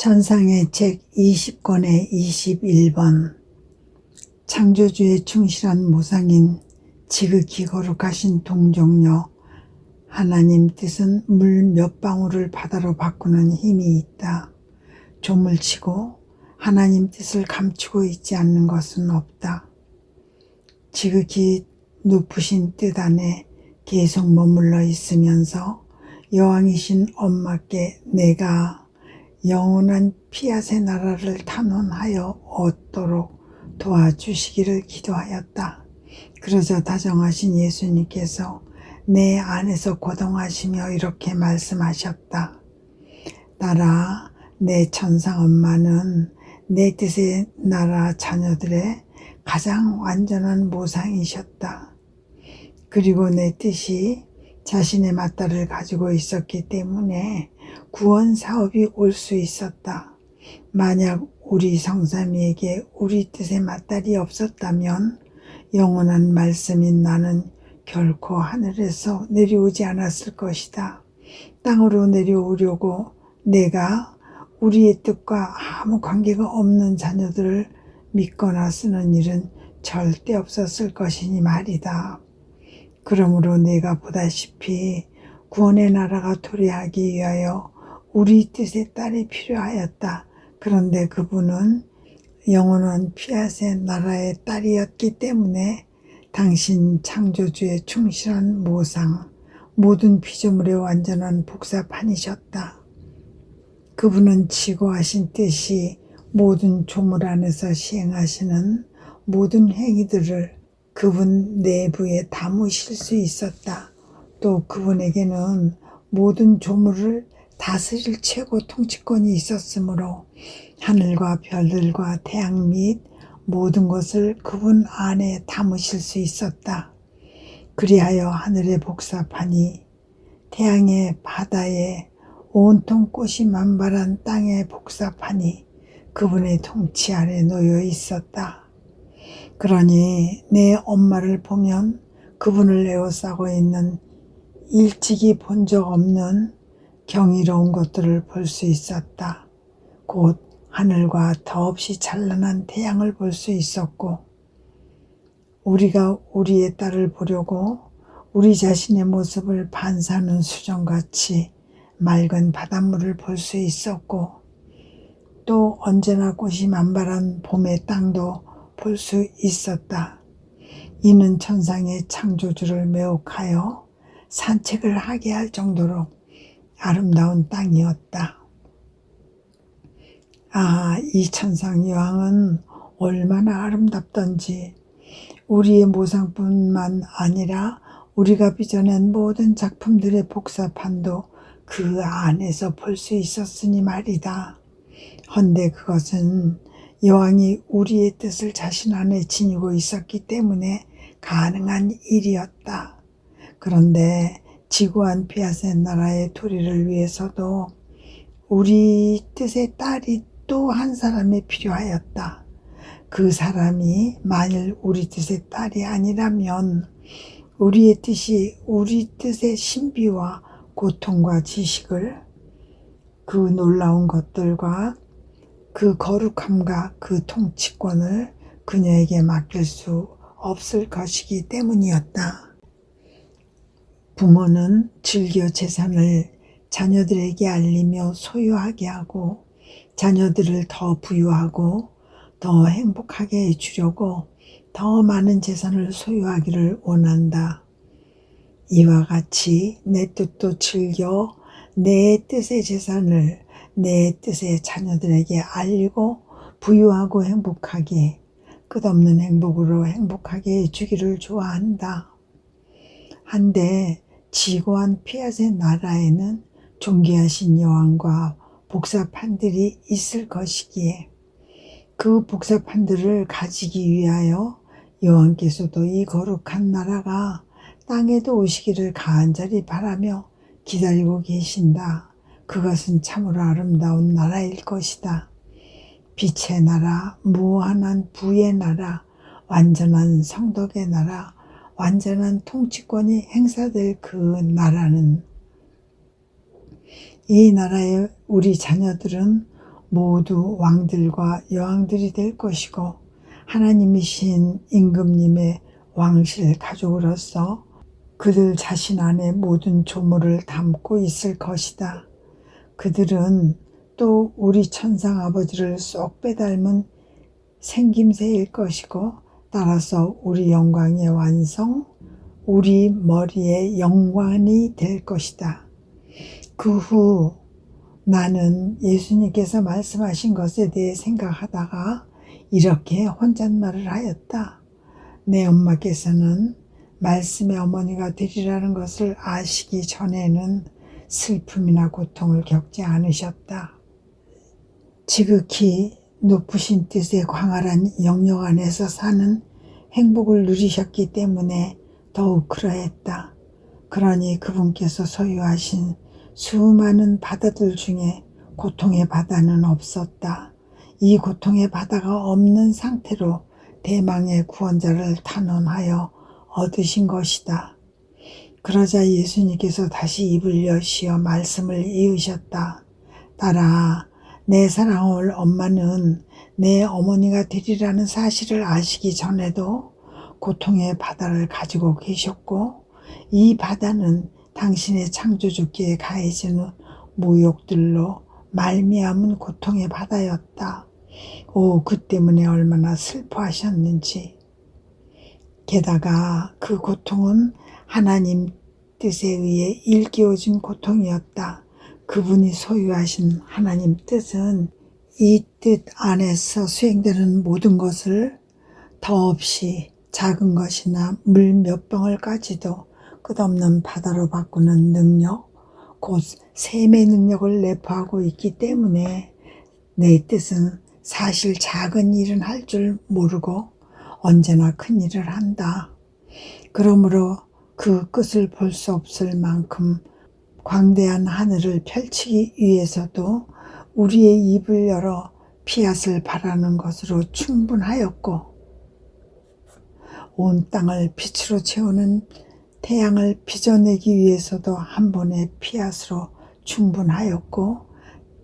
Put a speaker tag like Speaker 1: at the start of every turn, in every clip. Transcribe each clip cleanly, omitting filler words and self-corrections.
Speaker 1: 천상의 책 20권의 21번 창조주의 충실한 모상인 지극히 거룩하신 동정녀 하나님 뜻은 물 몇 방울을 바다로 바꾸는 힘이 있다. 조물치고 하나님 뜻을 감추고 있지 않는 것은 없다. 지극히 높으신 뜻 안에 계속 머물러 있으면서 여왕이신 엄마께 내가 영원한 피앗의 나라를 탐험하여 얻도록 도와주시기를 기도하였다. 그러자 다정하신 예수님께서 내 안에서 고동하시며 이렇게 말씀하셨다. 따라 내 천상 엄마는 내 뜻의 나라 자녀들의 가장 완전한 모상이셨다. 그리고 내 뜻이 자신의 맏딸을 가지고 있었기 때문에 구원 사업이 올 수 있었다. 만약 우리 성삼이에게 우리 뜻의 맏딸이 없었다면 영원한 말씀인 나는 결코 하늘에서 내려오지 않았을 것이다. 땅으로 내려오려고 내가 우리의 뜻과 아무 관계가 없는 자녀들을 믿거나 쓰는 일은 절대 없었을 것이니 말이다. 그러므로 내가 보다시피 구원의 나라가 도래하기 위하여 우리 뜻의 딸이 필요하였다. 그런데 그분은 영원한 피앗의 나라의 딸이었기 때문에 당신 창조주의 충실한 모상, 모든 피조물의 완전한 복사판이셨다. 그분은 지고하신 뜻이 모든 조물 안에서 시행하시는 모든 행위들을 그분 내부에 담으실 수 있었다. 또 그분에게는 모든 조물을 다스릴 최고 통치권이 있었으므로 하늘과 별들과 태양 및 모든 것을 그분 안에 담으실 수 있었다. 그리하여 하늘의 복사판이 태양의 바다에 온통 꽃이 만발한 땅의 복사판이 그분의 통치 아래 놓여 있었다. 그러니 내 엄마를 보면 그분을 에워싸고 있는 일찍이 본 적 없는 경이로운 것들을 볼 수 있었다. 곧 하늘과 더없이 찬란한 태양을 볼 수 있었고, 우리가 우리의 딸을 보려고 우리 자신의 모습을 반사하는 수정같이 맑은 바닷물을 볼 수 있었고, 또 언제나 꽃이 만발한 봄의 땅도 볼 수 있었다. 이는 천상의 창조주를 매혹하여 산책을 하게 할 정도로 아름다운 땅이었다. 이 천상 여왕은 얼마나 아름답던지 우리의 모상뿐만 아니라 우리가 빚어낸 모든 작품들의 복사판도 그 안에서 볼 수 있었으니 말이다. 헌데 그것은 여왕이 우리의 뜻을 자신 안에 지니고 있었기 때문에 가능한 일이었다. 그런데 지구한 피앗의 나라의 도리를 위해서도 우리 뜻의 딸이 또 한 사람이 필요하였다. 그 사람이 만일 우리 뜻의 딸이 아니라면 우리의 뜻이 우리 뜻의 신비와 고통과 지식을 그 놀라운 것들과 그 거룩함과 그 통치권을 그녀에게 맡길 수 없을 것이기 때문이었다. 부모는 즐겨 재산을 자녀들에게 알리며 소유하게 하고 자녀들을 더 부유하고 더 행복하게 해주려고 더 많은 재산을 소유하기를 원한다. 이와 같이 내 뜻도 즐겨 내 뜻의 재산을 내 뜻의 자녀들에게 알리고 부유하고 행복하게 끝없는 행복으로 행복하게 해주기를 좋아한다. 한데 지고한 피앗의 나라에는 존귀하신 여왕과 복사판들이 있을 것이기에 그 복사판들을 가지기 위하여 여왕께서도 이 거룩한 나라가 땅에도 오시기를 간절히 바라며 기다리고 계신다. 그것은 참으로 아름다운 나라일 것이다. 빛의 나라, 무한한 부의 나라, 완전한 성덕의 나라, 완전한 통치권이 행사될 그 나라는 이 나라의 우리 자녀들은 모두 왕들과 여왕들이 될 것이고 하나님이신 임금님의 왕실 가족으로서 그들 자신 안에 모든 조물을 담고 있을 것이다. 그들은 또 우리 천상 아버지를 쏙 빼닮은 생김새일 것이고 따라서 우리 영광의 완성, 우리 머리의 영광이 될 것이다. 그 후 나는 예수님께서 말씀하신 것에 대해 생각하다가 이렇게 혼잣말을 하였다. 내 엄마께서는 말씀의 어머니가 되리라는 것을 아시기 전에는 슬픔이나 고통을 겪지 않으셨다. 지극히 높으신 뜻의 광활한 영역 안에서 사는 행복을 누리셨기 때문에 더욱 그러했다. 그러니 그분께서 소유하신 수많은 바다들 중에 고통의 바다는 없었다. 이 고통의 바다가 없는 상태로 대망의 구원자를 탄원하여 얻으신 것이다. 그러자 예수님께서 다시 입을 여시어 말씀을 이으셨다. 딸아, 내 사랑할 엄마는 내 어머니가 되리라는 사실을 아시기 전에도 고통의 바다를 가지고 계셨고 이 바다는 당신의 창조주께 가해지는 모욕들로 말미암은 고통의 바다였다. 오, 그 때문에 얼마나 슬퍼하셨는지. 게다가 그 고통은 하나님 뜻에 의해 일깨워진 고통이었다. 그분이 소유하신 하나님 뜻은 이 뜻 안에서 수행되는 모든 것을 더없이 작은 것이나 물 몇 방울까지도 끝없는 바다로 바꾸는 능력, 곧 셈의 능력을 내포하고 있기 때문에 내 뜻은 사실 작은 일은 할 줄 모르고 언제나 큰 일을 한다. 그러므로 그 끝을 볼 수 없을 만큼 광대한 하늘을 펼치기 위해서도 우리의 입을 열어 피앗을 바라는 것으로 충분하였고 온 땅을 빛으로 채우는 태양을 빚어내기 위해서도 한 번의 피앗으로 충분하였고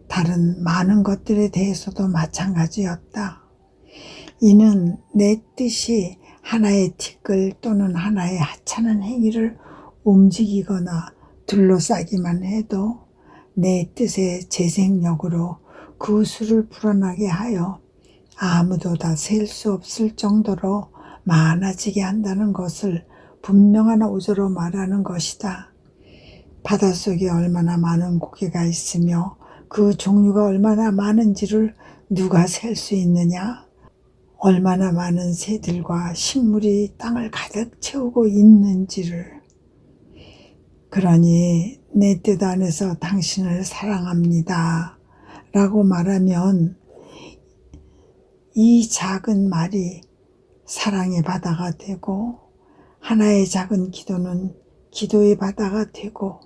Speaker 1: 다른 많은 것들에 대해서도 마찬가지였다. 이는 내 뜻이 하나의 티끌 또는 하나의 하찮은 행위를 움직이거나 둘러싸기만 해도 내 뜻의 재생력으로 그 수를 불어나게 하여 아무도 다 셀 수 없을 정도로 많아지게 한다는 것을 분명한 오조로 말하는 것이다. 바닷속에 얼마나 많은 고기가 있으며 그 종류가 얼마나 많은지를 누가 셀 수 있느냐? 얼마나 많은 새들과 식물이 땅을 가득 채우고 있는지를. 그러니 내 뜻 안에서 당신을 사랑합니다 라고 말하면 이 작은 말이 사랑의 바다가 되고 하나의 작은 기도는 기도의 바다가 되고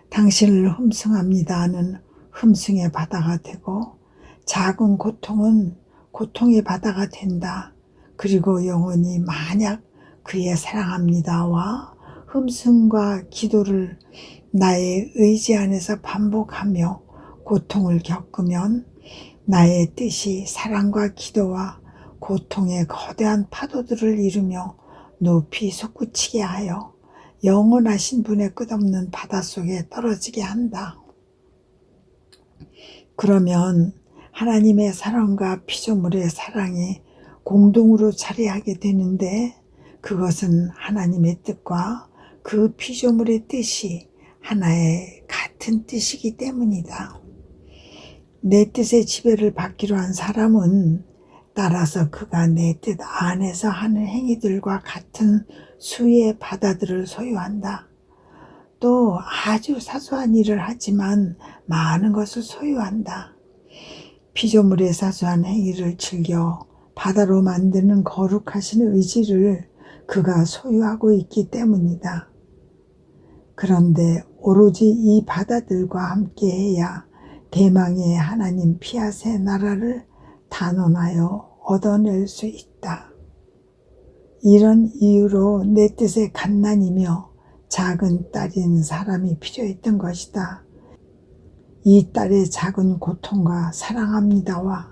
Speaker 1: 당신을 흠숭합니다는 흠숭의 바다가 되고 작은 고통은 고통의 바다가 된다. 그리고 영혼이 만약 그의 사랑합니다와 흠숭과 기도를 나의 의지 안에서 반복하며 고통을 겪으면 나의 뜻이 사랑과 기도와 고통의 거대한 파도들을 이루며 높이 솟구치게 하여 영원하신 분의 끝없는 바닷속에 떨어지게 한다. 그러면 하나님의 사랑과 피조물의 사랑이 공동으로 자리하게 되는데 그것은 하나님의 뜻과 그 피조물의 뜻이 하나의 같은 뜻이기 때문이다. 내 뜻의 지배를 받기로 한 사람은 따라서 그가 내 뜻 안에서 하는 행위들과 같은 수의 바다들을 소유한다. 또 아주 사소한 일을 하지만 많은 것을 소유한다. 피조물의 사소한 행위를 즐겨 바다로 만드는 거룩하신 의지를 그가 소유하고 있기 때문이다. 그런데 오로지 이 바다들과 함께해야 대망의 하나님 피앗의 나라를 단언하여 얻어낼 수 있다. 이런 이유로 내 뜻의 갓난이며 작은 딸인 사람이 필요했던 것이다. 이 딸의 작은 고통과 사랑합니다와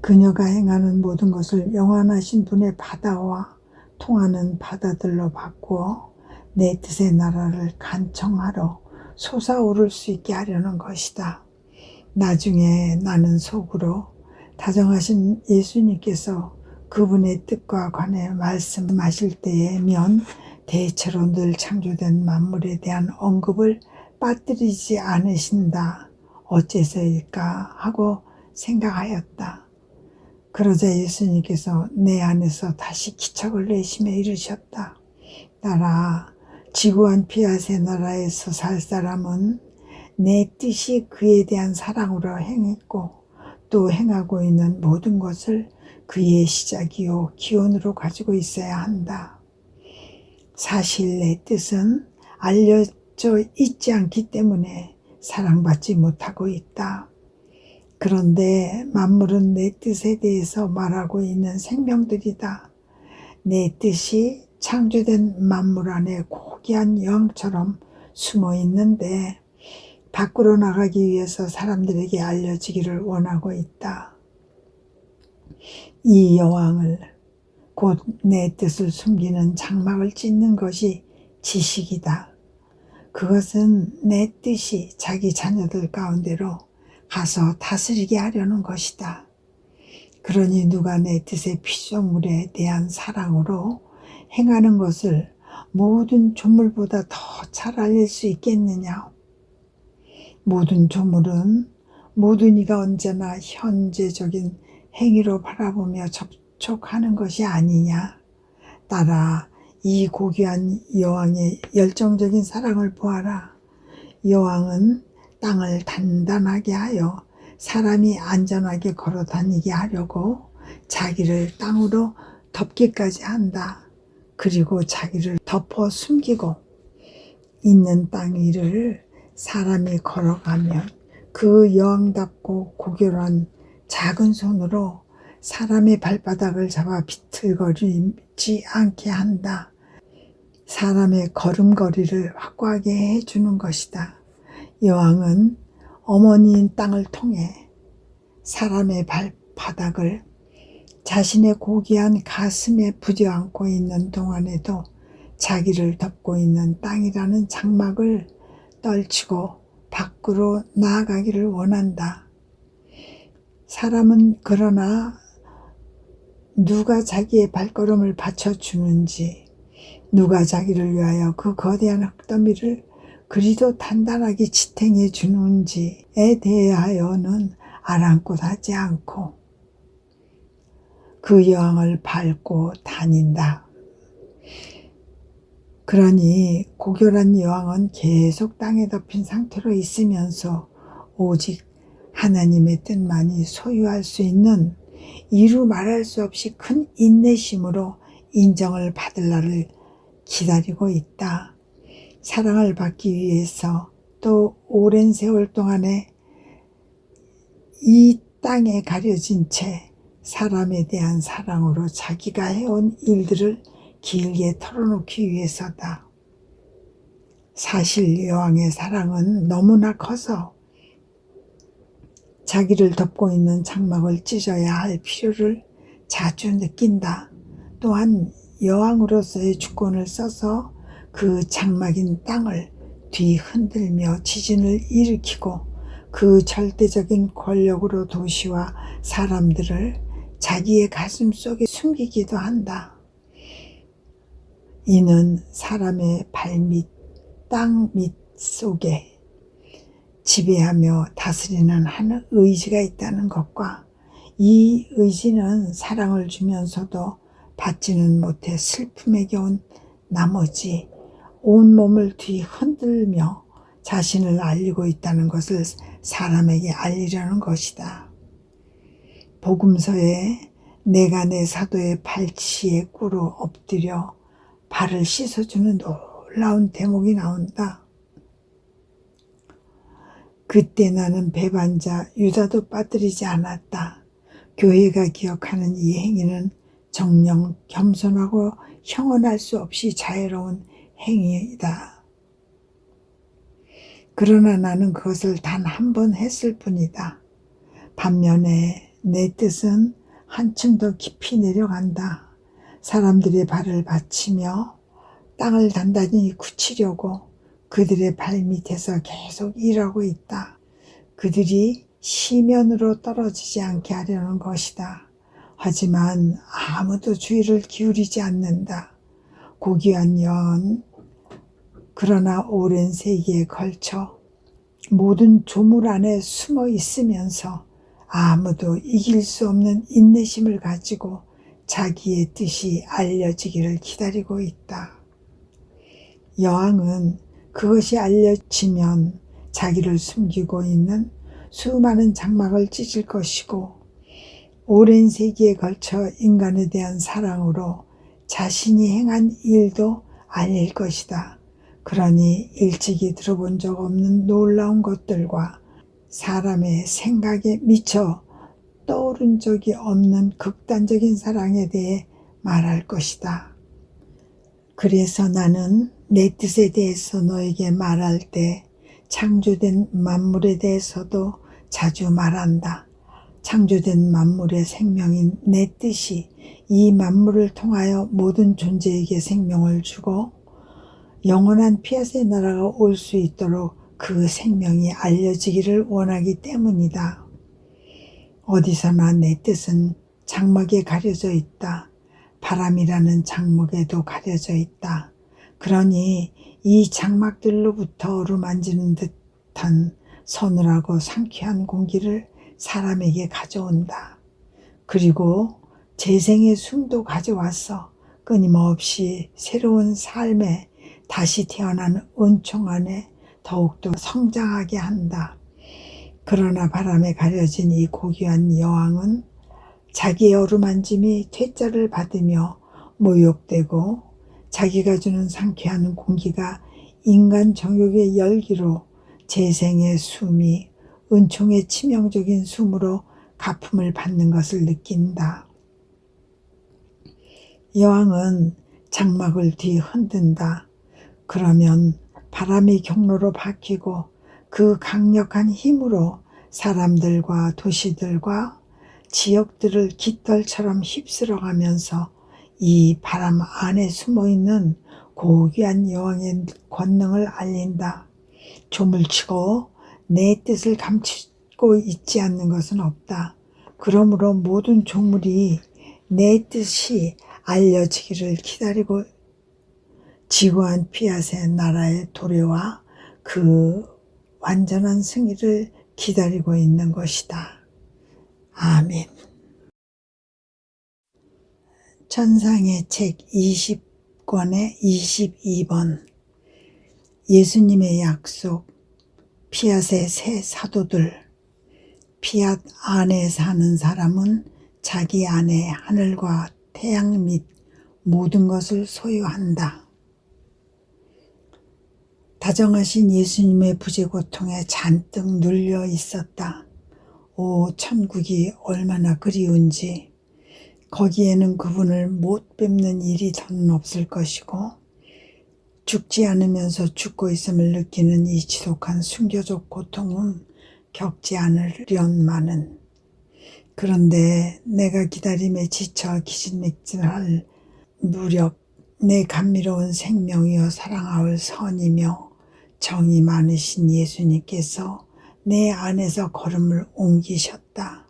Speaker 1: 그녀가 행하는 모든 것을 영원하신 분의 바다와 통하는 바다들로 바꾸어 내 뜻의 나라를 간청하러 솟아오를 수 있게 하려는 것이다. 나중에 나는 속으로 다정하신 예수님께서 그분의 뜻과 관해 말씀하실 때에면 대체로 늘 창조된 만물에 대한 언급을 빠뜨리지 않으신다. 어째서일까 하고 생각하였다. 그러자 예수님께서 내 안에서 다시 기척을 내시며 이르셨다. 딸아, 지구한 피아세 나라에서 살 사람은 내 뜻이 그에 대한 사랑으로 행했고 또 행하고 있는 모든 것을 그의 시작이요 기원으로 가지고 있어야 한다. 사실 내 뜻은 알려져 있지 않기 때문에 사랑받지 못하고 있다. 그런데 만물은 내 뜻에 대해서 말하고 있는 생명들이다. 내 뜻이 창조된 만물 안에 고귀한 영처럼 숨어 있는데 밖으로 나가기 위해서 사람들에게 알려지기를 원하고 있다. 이 여왕을 곧 내 뜻을 숨기는 장막을 찢는 것이 지식이다. 그것은 내 뜻이 자기 자녀들 가운데로 가서 다스리게 하려는 것이다. 그러니 누가 내 뜻의 피조물에 대한 사랑으로 행하는 것을 모든 조물보다 더 잘 알릴 수 있겠느냐? 모든 조물은 모든 이가 언제나 현재적인 행위로 바라보며 접촉하는 것이 아니냐? 따라 이 고귀한 여왕의 열정적인 사랑을 보아라. 여왕은 땅을 단단하게 하여 사람이 안전하게 걸어 다니게 하려고 자기를 땅으로 덮기까지 한다. 그리고 자기를 덮어 숨기고 있는 땅 위를 사람이 걸어가면 그 여왕답고 고결한 작은 손으로 사람의 발바닥을 잡아 비틀거리지 않게 한다. 사람의 걸음걸이를 확고하게 해주는 것이다. 여왕은 어머니인 땅을 통해 사람의 발바닥을 자신의 고귀한 가슴에 부여안고 있는 동안에도 자기를 덮고 있는 땅이라는 장막을 떨치고 밖으로 나아가기를 원한다. 사람은 그러나 누가 자기의 발걸음을 받쳐주는지, 누가 자기를 위하여 그 거대한 흙더미를 그리도 단단하게 지탱해 주는지에 대하여는 아랑곳하지 않고 그 여왕을 밟고 다닌다. 그러니 고결한 여왕은 계속 땅에 덮인 상태로 있으면서 오직 하나님의 뜻만이 소유할 수 있는 이루 말할 수 없이 큰 인내심으로 인정을 받을 날을 기다리고 있다. 사랑을 받기 위해서 또 오랜 세월 동안에 이 땅에 가려진 채 사람에 대한 사랑으로 자기가 해온 일들을 길게 털어놓기 위해서다. 사실 여왕의 사랑은 너무나 커서 자기를 덮고 있는 장막을 찢어야 할 필요를 자주 느낀다. 또한 여왕으로서의 주권을 써서 그 장막인 땅을 뒤흔들며 지진을 일으키고 그 절대적인 권력으로 도시와 사람들을 자기의 가슴 속에 숨기기도 한다. 이는 사람의 발밑, 땅 밑 속에 지배하며 다스리는 한 의지가 있다는 것과 이 의지는 사랑을 주면서도 받지는 못해 슬픔에 겨운 나머지 온몸을 뒤흔들며 자신을 알리고 있다는 것을 사람에게 알리려는 것이다. 복음서에 내가 내 사도의 발치에 꿇어 엎드려 발을 씻어주는 놀라운 대목이 나온다. 그때 나는 배반자 유다도 빠뜨리지 않았다. 교회가 기억하는 이 행위는 정녕 겸손하고 형언할 수 없이 자애로운 행위이다. 그러나 나는 그것을 단 한 번 했을 뿐이다. 반면에 내 뜻은 한층 더 깊이 내려간다. 사람들의 발을 받치며 땅을 단단히 굳히려고 그들의 발 밑에서 계속 일하고 있다. 그들이 시면으로 떨어지지 않게 하려는 것이다. 하지만 아무도 주의를 기울이지 않는다. 고귀한 연, 그러나 오랜 세기에 걸쳐 모든 조물 안에 숨어 있으면서 아무도 이길 수 없는 인내심을 가지고 자기의 뜻이 알려지기를 기다리고 있다. 여왕은 그것이 알려지면 자기를 숨기고 있는 수많은 장막을 찢을 것이고 오랜 세기에 걸쳐 인간에 대한 사랑으로 자신이 행한 일도 알릴 것이다. 그러니 일찍이 들어본 적 없는 놀라운 것들과 사람의 생각에 미쳐 떠오른 적이 없는 극단적인 사랑에 대해 말할 것이다. 그래서 나는 내 뜻에 대해서 너에게 말할 때 창조된 만물에 대해서도 자주 말한다. 창조된 만물의 생명인 내 뜻이 이 만물을 통하여 모든 존재에게 생명을 주고 영원한 피앗의 나라가 올 수 있도록 그 생명이 알려지기를 원하기 때문이다. 어디서나 내 뜻은 장막에 가려져 있다. 바람이라는 장막에도 가려져 있다. 그러니 이 장막들로부터 어루만지는 듯한 서늘하고 상쾌한 공기를 사람에게 가져온다. 그리고 재생의 숨도 가져와서 끊임없이 새로운 삶에 다시 태어난 은총 안에 더욱더 성장하게 한다. 그러나 바람에 가려진 이 고귀한 여왕은 자기의 어루만짐이 퇴짜를 받으며 모욕되고 자기가 주는 상쾌한 공기가 인간 정욕의 열기로 재생의 숨이 은총의 치명적인 숨으로 가품을 받는 것을 느낀다. 여왕은 장막을 뒤흔든다. 그러면 바람의 경로로 바뀌고 그 강력한 힘으로 사람들과 도시들과 지역들을 깃털처럼 휩쓸어가면서 이 바람 안에 숨어있는 고귀한 여왕의 권능을 알린다. 조물치고 내 뜻을 감추고 있지 않는 것은 없다. 그러므로 모든 조물이 내 뜻이 알려지기를 기다리고 지구한 피앗의 나라의 도래와 그 완전한 승리를 기다리고 있는 것이다. 아멘. 천상의 책 20권의 22번 예수님의 약속 피앗의 새 사도들 피앗 안에 사는 사람은 자기 안에 하늘과 태양 및 모든 것을 소유한다. 다정하신 예수님의 부재고통에 잔뜩 눌려 있었다. 오, 천국이 얼마나 그리운지. 거기에는 그분을 못 뵙는 일이 더는 없을 것이고 죽지 않으면서 죽고 있음을 느끼는 이 지독한 순교적 고통은 겪지 않으련마는. 그런데 내가 기다림에 지쳐 기진맥진할 무렵 내 감미로운 생명이여 사랑하올 선이며 정이 많으신 예수님께서 내 안에서 걸음을 옮기셨다.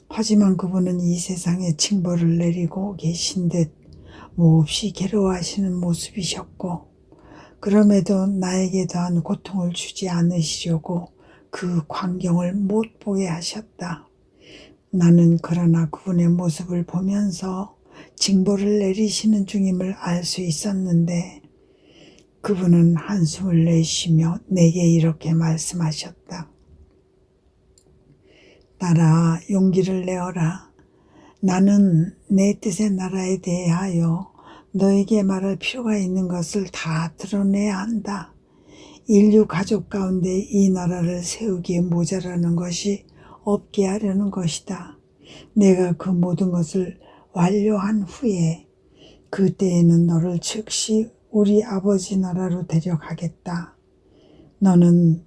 Speaker 1: 하지만 그분은 이 세상에 징벌을 내리고 계신 듯 몹시 괴로워하시는 모습이셨고 그럼에도 나에게 더한 고통을 주지 않으시려고 그 광경을 못 보게 하셨다. 나는 그러나 그분의 모습을 보면서 징벌을 내리시는 중임을 알 수 있었는데 그분은 한숨을 내쉬며 내게 이렇게 말씀하셨다. 딸아, 용기를 내어라. 나는 내 뜻의 나라에 대하여 너에게 말할 필요가 있는 것을 다 드러내야 한다. 인류 가족 가운데 이 나라를 세우기에 모자라는 것이 없게 하려는 것이다. 내가 그 모든 것을 완료한 후에 그때에는 너를 즉시 우리 아버지 나라로 데려가겠다. 너는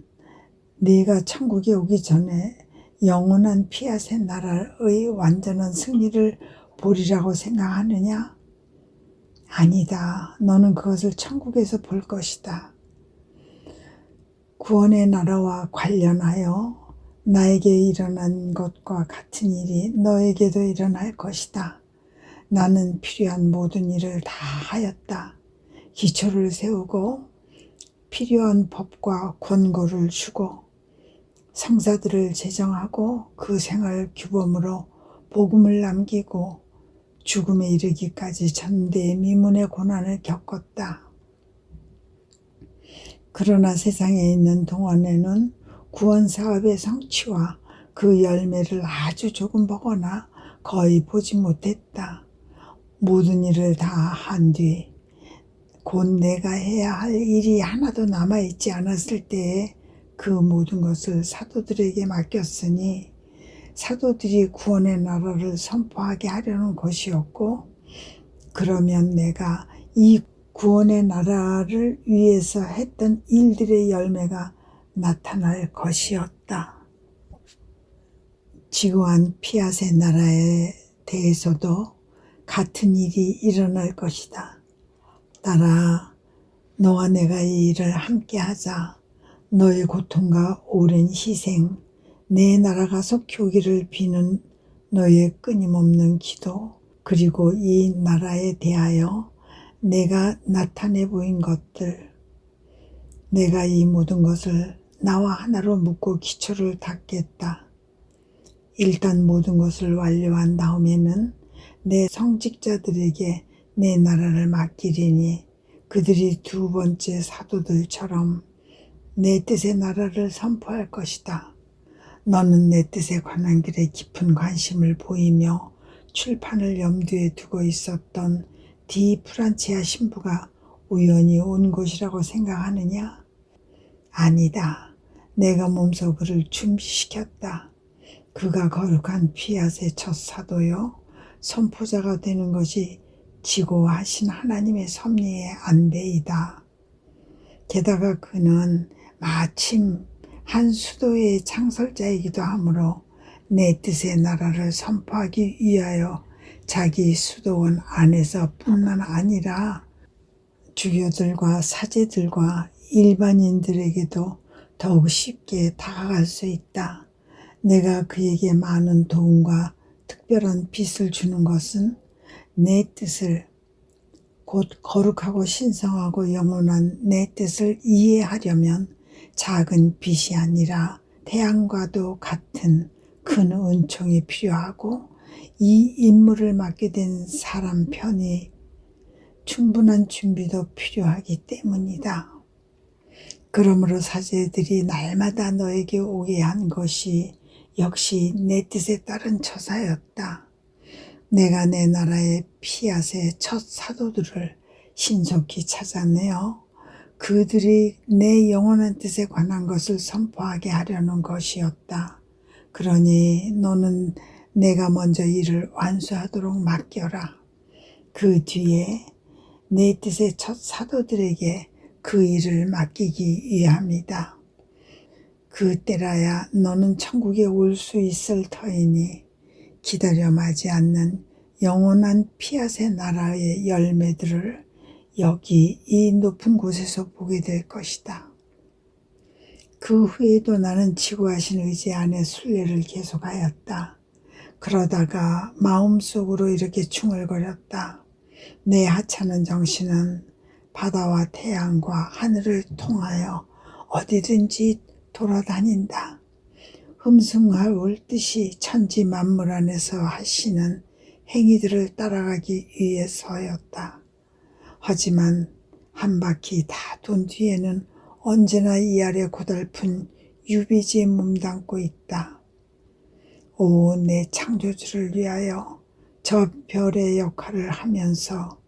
Speaker 1: 네가 천국에 오기 전에 영원한 피앗의 나라의 완전한 승리를 보리라고 생각하느냐? 아니다. 너는 그것을 천국에서 볼 것이다. 구원의 나라와 관련하여 나에게 일어난 것과 같은 일이 너에게도 일어날 것이다. 나는 필요한 모든 일을 다 하였다. 기초를 세우고 필요한 법과 권고를 주고 성사들을 제정하고 그 생활 규범으로 복음을 남기고 죽음에 이르기까지 전대의 미문의 고난을 겪었다. 그러나 세상에 있는 동안에는 구원사업의 성취와 그 열매를 아주 조금 보거나 거의 보지 못했다. 모든 일을 다 한 뒤 곧 내가 해야 할 일이 하나도 남아있지 않았을 때에 그 모든 것을 사도들에게 맡겼으니 사도들이 구원의 나라를 선포하게 하려는 것이었고, 그러면 내가 이 구원의 나라를 위해서 했던 일들의 열매가 나타날 것이었다. 지구한 피앗의 나라에 대해서도 같은 일이 일어날 것이다. 따라 너와 내가 이 일을 함께 하자. 너의 고통과 오랜 희생, 내 나라가 속히 오기를 비는 너의 끊임없는 기도, 그리고 이 나라에 대하여 내가 나타내 보인 것들, 내가 이 모든 것을 나와 하나로 묶고 기초를 닦겠다. 일단 모든 것을 완료한 다음에는 내 성직자들에게 내 나라를 맡기리니 그들이 두 번째 사도들처럼 내 뜻의 나라를 선포할 것이다. 너는 내 뜻에 관한 길에 깊은 관심을 보이며 출판을 염두에 두고 있었던 디 프란치아 신부가 우연히 온 곳이라고 생각하느냐? 아니다. 내가 몸소 그를 준비시켰다. 그가 거룩한 피앗의 첫 사도요 선포자가 되는 것이 지고하신 하나님의 섭리의 안배이다. 게다가 그는 마침 한 수도의 창설자이기도 하므로 내 뜻의 나라를 선포하기 위하여 자기 수도원 안에서 뿐만 아니라 주교들과 사제들과 일반인들에게도 더욱 쉽게 다가갈 수 있다. 내가 그에게 많은 도움과 특별한 빚을 주는 것은 내 뜻을, 곧 거룩하고 신성하고 영원한 내 뜻을 이해하려면 작은 빚이 아니라 태양과도 같은 큰 은총이 필요하고, 이 임무를 맡게 된 사람 편이 충분한 준비도 필요하기 때문이다. 그러므로 사제들이 날마다 너에게 오게 한 것이 역시 내 뜻에 따른 처사였다. 내가 내 나라의 피앗의 첫 사도들을 신속히 찾아내어 그들이 내 영원한 뜻에 관한 것을 선포하게 하려는 것이었다. 그러니 너는 내가 먼저 일을 완수하도록 맡겨라. 그 뒤에 내 뜻의 첫 사도들에게 그 일을 맡기기 위함이다. 그때라야 너는 천국에 올 수 있을 터이니 기다려 마지 않는 영원한 피앗의 나라의 열매들을 여기 이 높은 곳에서 보게 될 것이다. 그 후에도 나는 지구하신 의지 안에 순례를 계속하였다. 그러다가 마음속으로 이렇게 중얼거렸다. 내 하찮은 정신은 바다와 태양과 하늘을 통하여 어디든지 돌아다닌다. 흠숭하올 듯이 천지 만물 안에서 하시는 행위들을 따라가기 위해서였다. 하지만 한 바퀴 다 돈 뒤에는 언제나 이 아래 고달픈 유비지에 몸담고 있다. 오, 내 창조주를 위하여 저 별의 역할을 하면서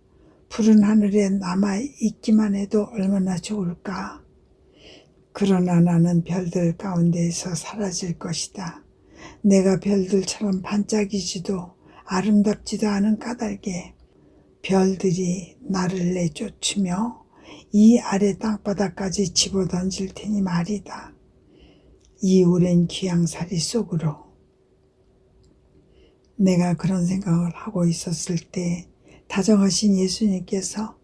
Speaker 1: 푸른 하늘에 남아 있기만 해도 얼마나 좋을까. 그러나 나는 별들 가운데에서 사라질 것이다. 내가 별들처럼 반짝이지도 아름답지도 않은 까닭에 별들이 나를 내쫓으며 이 아래 땅바닥까지 집어던질 테니 말이다. 이 오랜 귀양살이 속으로. 내가 그런 생각을 하고 있었을 때 다정하신 예수님께서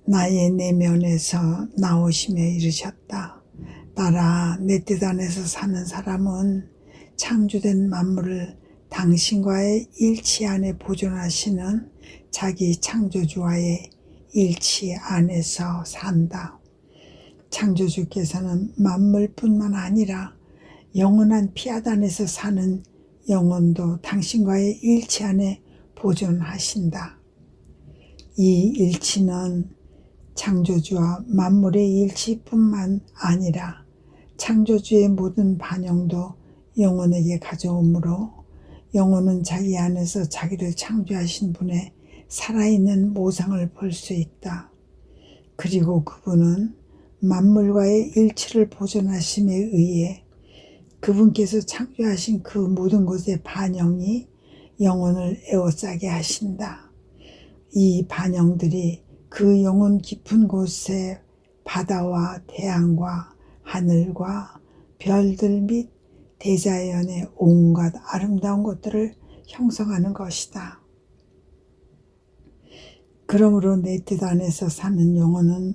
Speaker 1: 나의 내면에서 나오시며 이르셨다. 딸아, 내 뜻 안에서 사는 사람은 창조된 만물을 당신과의 일치 안에 보존하시는 자기 창조주와의 일치 안에서 산다. 창조주께서는 만물뿐만 아니라 영원한 피앗 안에서 사는 영혼도 당신과의 일치 안에 보존하신다. 이 일치는 창조주와 만물의 일치뿐만 아니라 창조주의 모든 반영도 영혼에게 가져오므로 영혼은 자기 안에서 자기를 창조하신 분의 살아있는 모상을 볼 수 있다. 그리고 그분은 만물과의 일치를 보존하심에 의해 그분께서 창조하신 그 모든 것의 반영이 영혼을 에워싸게 하신다. 이 반영들이 그 영혼 깊은 곳에 바다와 태양과 하늘과 별들 및 대자연의 온갖 아름다운 것들을 형성하는 것이다. 그러므로 내 뜻 안에서 사는 영혼은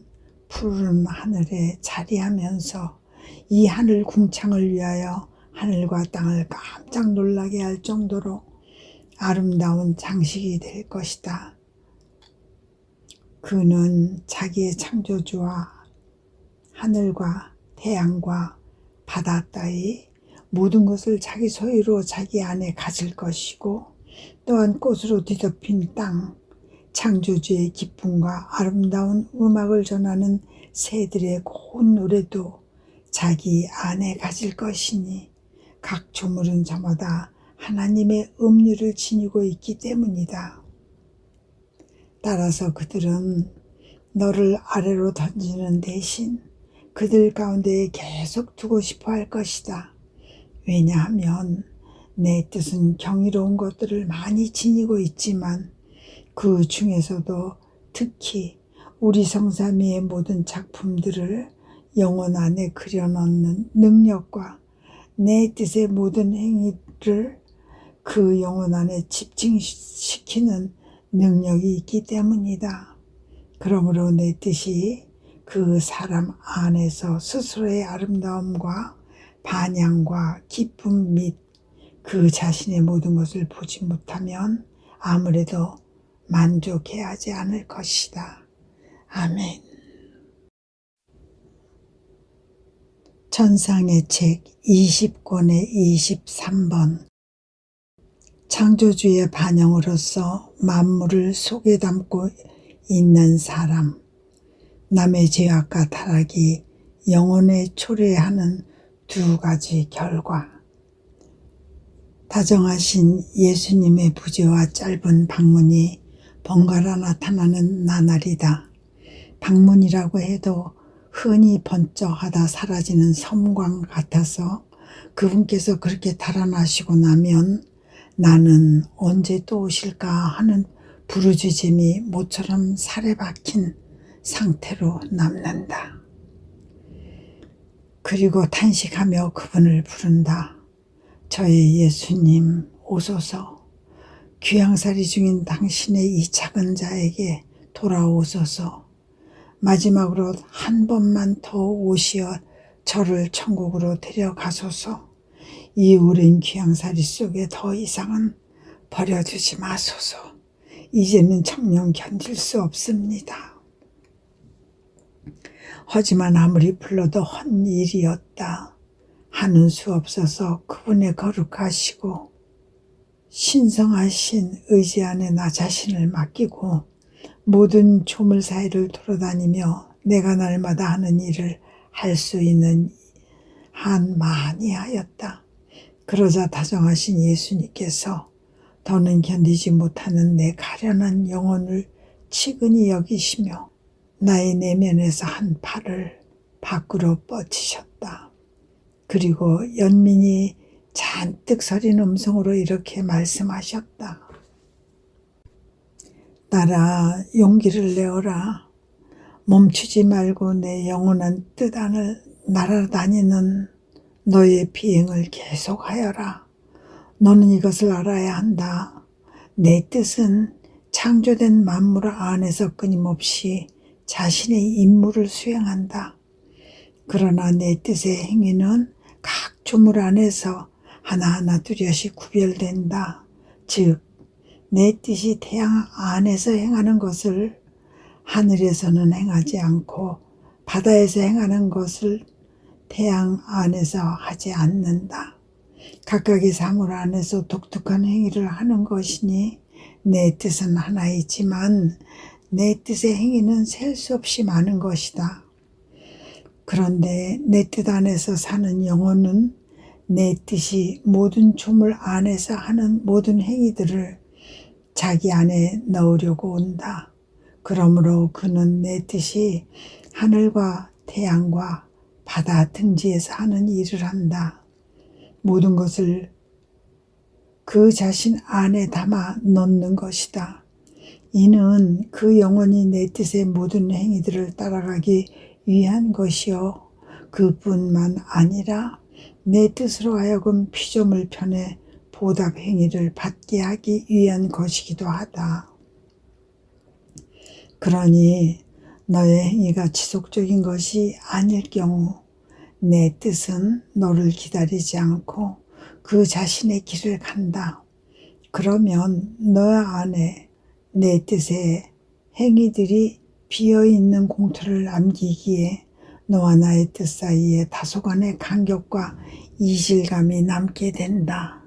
Speaker 1: 푸른 하늘에 자리하면서 이 하늘 궁창을 위하여 하늘과 땅을 깜짝 놀라게 할 정도로 아름다운 장식이 될 것이다. 그는 자기의 창조주와 하늘과 태양과 바다 따위 모든 것을 자기 소유로 자기 안에 가질 것이고, 또한 꽃으로 뒤덮인 땅, 창조주의 기쁨과 아름다운 음악을 전하는 새들의 고운 노래도 자기 안에 가질 것이니 각 조물은 저마다 하나님의 음료를 지니고 있기 때문이다. 따라서 그들은 너를 아래로 던지는 대신 그들 가운데에 계속 두고 싶어 할 것이다. 왜냐하면 내 뜻은 경이로운 것들을 많이 지니고 있지만 그 중에서도 특히 우리 성삼위의 모든 작품들을 영혼 안에 그려넣는 능력과 내 뜻의 모든 행위를 그 영혼 안에 집중시키는 능력이 있기 때문이다. 그러므로 내 뜻이 그 사람 안에서 스스로의 아름다움과 반향과 기쁨 및 그 자신의 모든 것을 보지 못하면 아무래도 만족해야 하지 않을 것이다. 아멘. 천상의 책 20권의 23번. 창조주의 반영으로서 만물을 속에 담고 있는 사람. 남의 죄악과 타락이 영혼에 초래하는 두 가지 결과. 다정하신 예수님의 부재와 짧은 방문이 번갈아 나타나는 나날이다. 방문이라고 해도 흔히 번쩍하다 사라지는 섬광 같아서 그분께서 그렇게 달아나시고 나면 나는 언제 또 오실까 하는 부르짖음이 모처럼 살에 박힌 상태로 남는다. 그리고 탄식하며 그분을 부른다. 저의 예수님 오소서. 귀양살이 중인 당신의 이 작은 자에게 돌아오소서. 마지막으로 한 번만 더 오시어 저를 천국으로 데려가소서. 이 오랜 귀양살이 속에 더 이상은 버려두지 마소서. 이제는 정녕 견딜 수 없습니다. 하지만 아무리 불러도 헛 일이었다. 하는 수 없어서 그분의 거룩하시고 신성하신 의지 안에 나 자신을 맡기고 모든 조물 사이를 돌아다니며 내가 날마다 하는 일을 할 수 있는 한 많이 하였다. 그러자 다정하신 예수님께서 더는 견디지 못하는 내 가련한 영혼을 치근히 여기시며 나의 내면에서 한 팔을 밖으로 뻗치셨다. 그리고 연민이 잔뜩 서린 음성으로 이렇게 말씀하셨다. 딸아, 용기를 내어라. 멈추지 말고 내 영원한 뜻 안을 날아다니는 너의 비행을 계속하여라. 너는 이것을 알아야 한다. 내 뜻은 창조된 만물 안에서 끊임없이 자신의 임무를 수행한다. 그러나 내 뜻의 행위는 각 조물 안에서 하나하나 뚜렷이 구별된다. 즉, 내 뜻이 태양 안에서 행하는 것을 하늘에서는 행하지 않고 바다에서 행하는 것을 태양 안에서 하지 않는다. 각각의 사물 안에서 독특한 행위를 하는 것이니 내 뜻은 하나이지만 내 뜻의 행위는 셀 수 없이 많은 것이다. 그런데 내 뜻 안에서 사는 영혼은 내 뜻이 모든 조물 안에서 하는 모든 행위들을 자기 안에 넣으려고 온다. 그러므로 그는 내 뜻이 하늘과 태양과 바다 등지에서 하는 일을 한다. 모든 것을 그 자신 안에 담아 넣는 것이다. 이는 그 영혼이 내 뜻의 모든 행위들을 따라가기 위한 것이요. 그뿐만 아니라 내 뜻으로 하여금 피조물 편에 보답 행위를 받게 하기 위한 것이기도 하다. 그러니 너의 행위가 지속적인 것이 아닐 경우 내 뜻은 너를 기다리지 않고 그 자신의 길을 간다. 그러면 너 안에 내 뜻의 행위들이 비어있는 공터를 남기기에 너와 나의 뜻 사이에 다소간의 간격과 이질감이 남게 된다.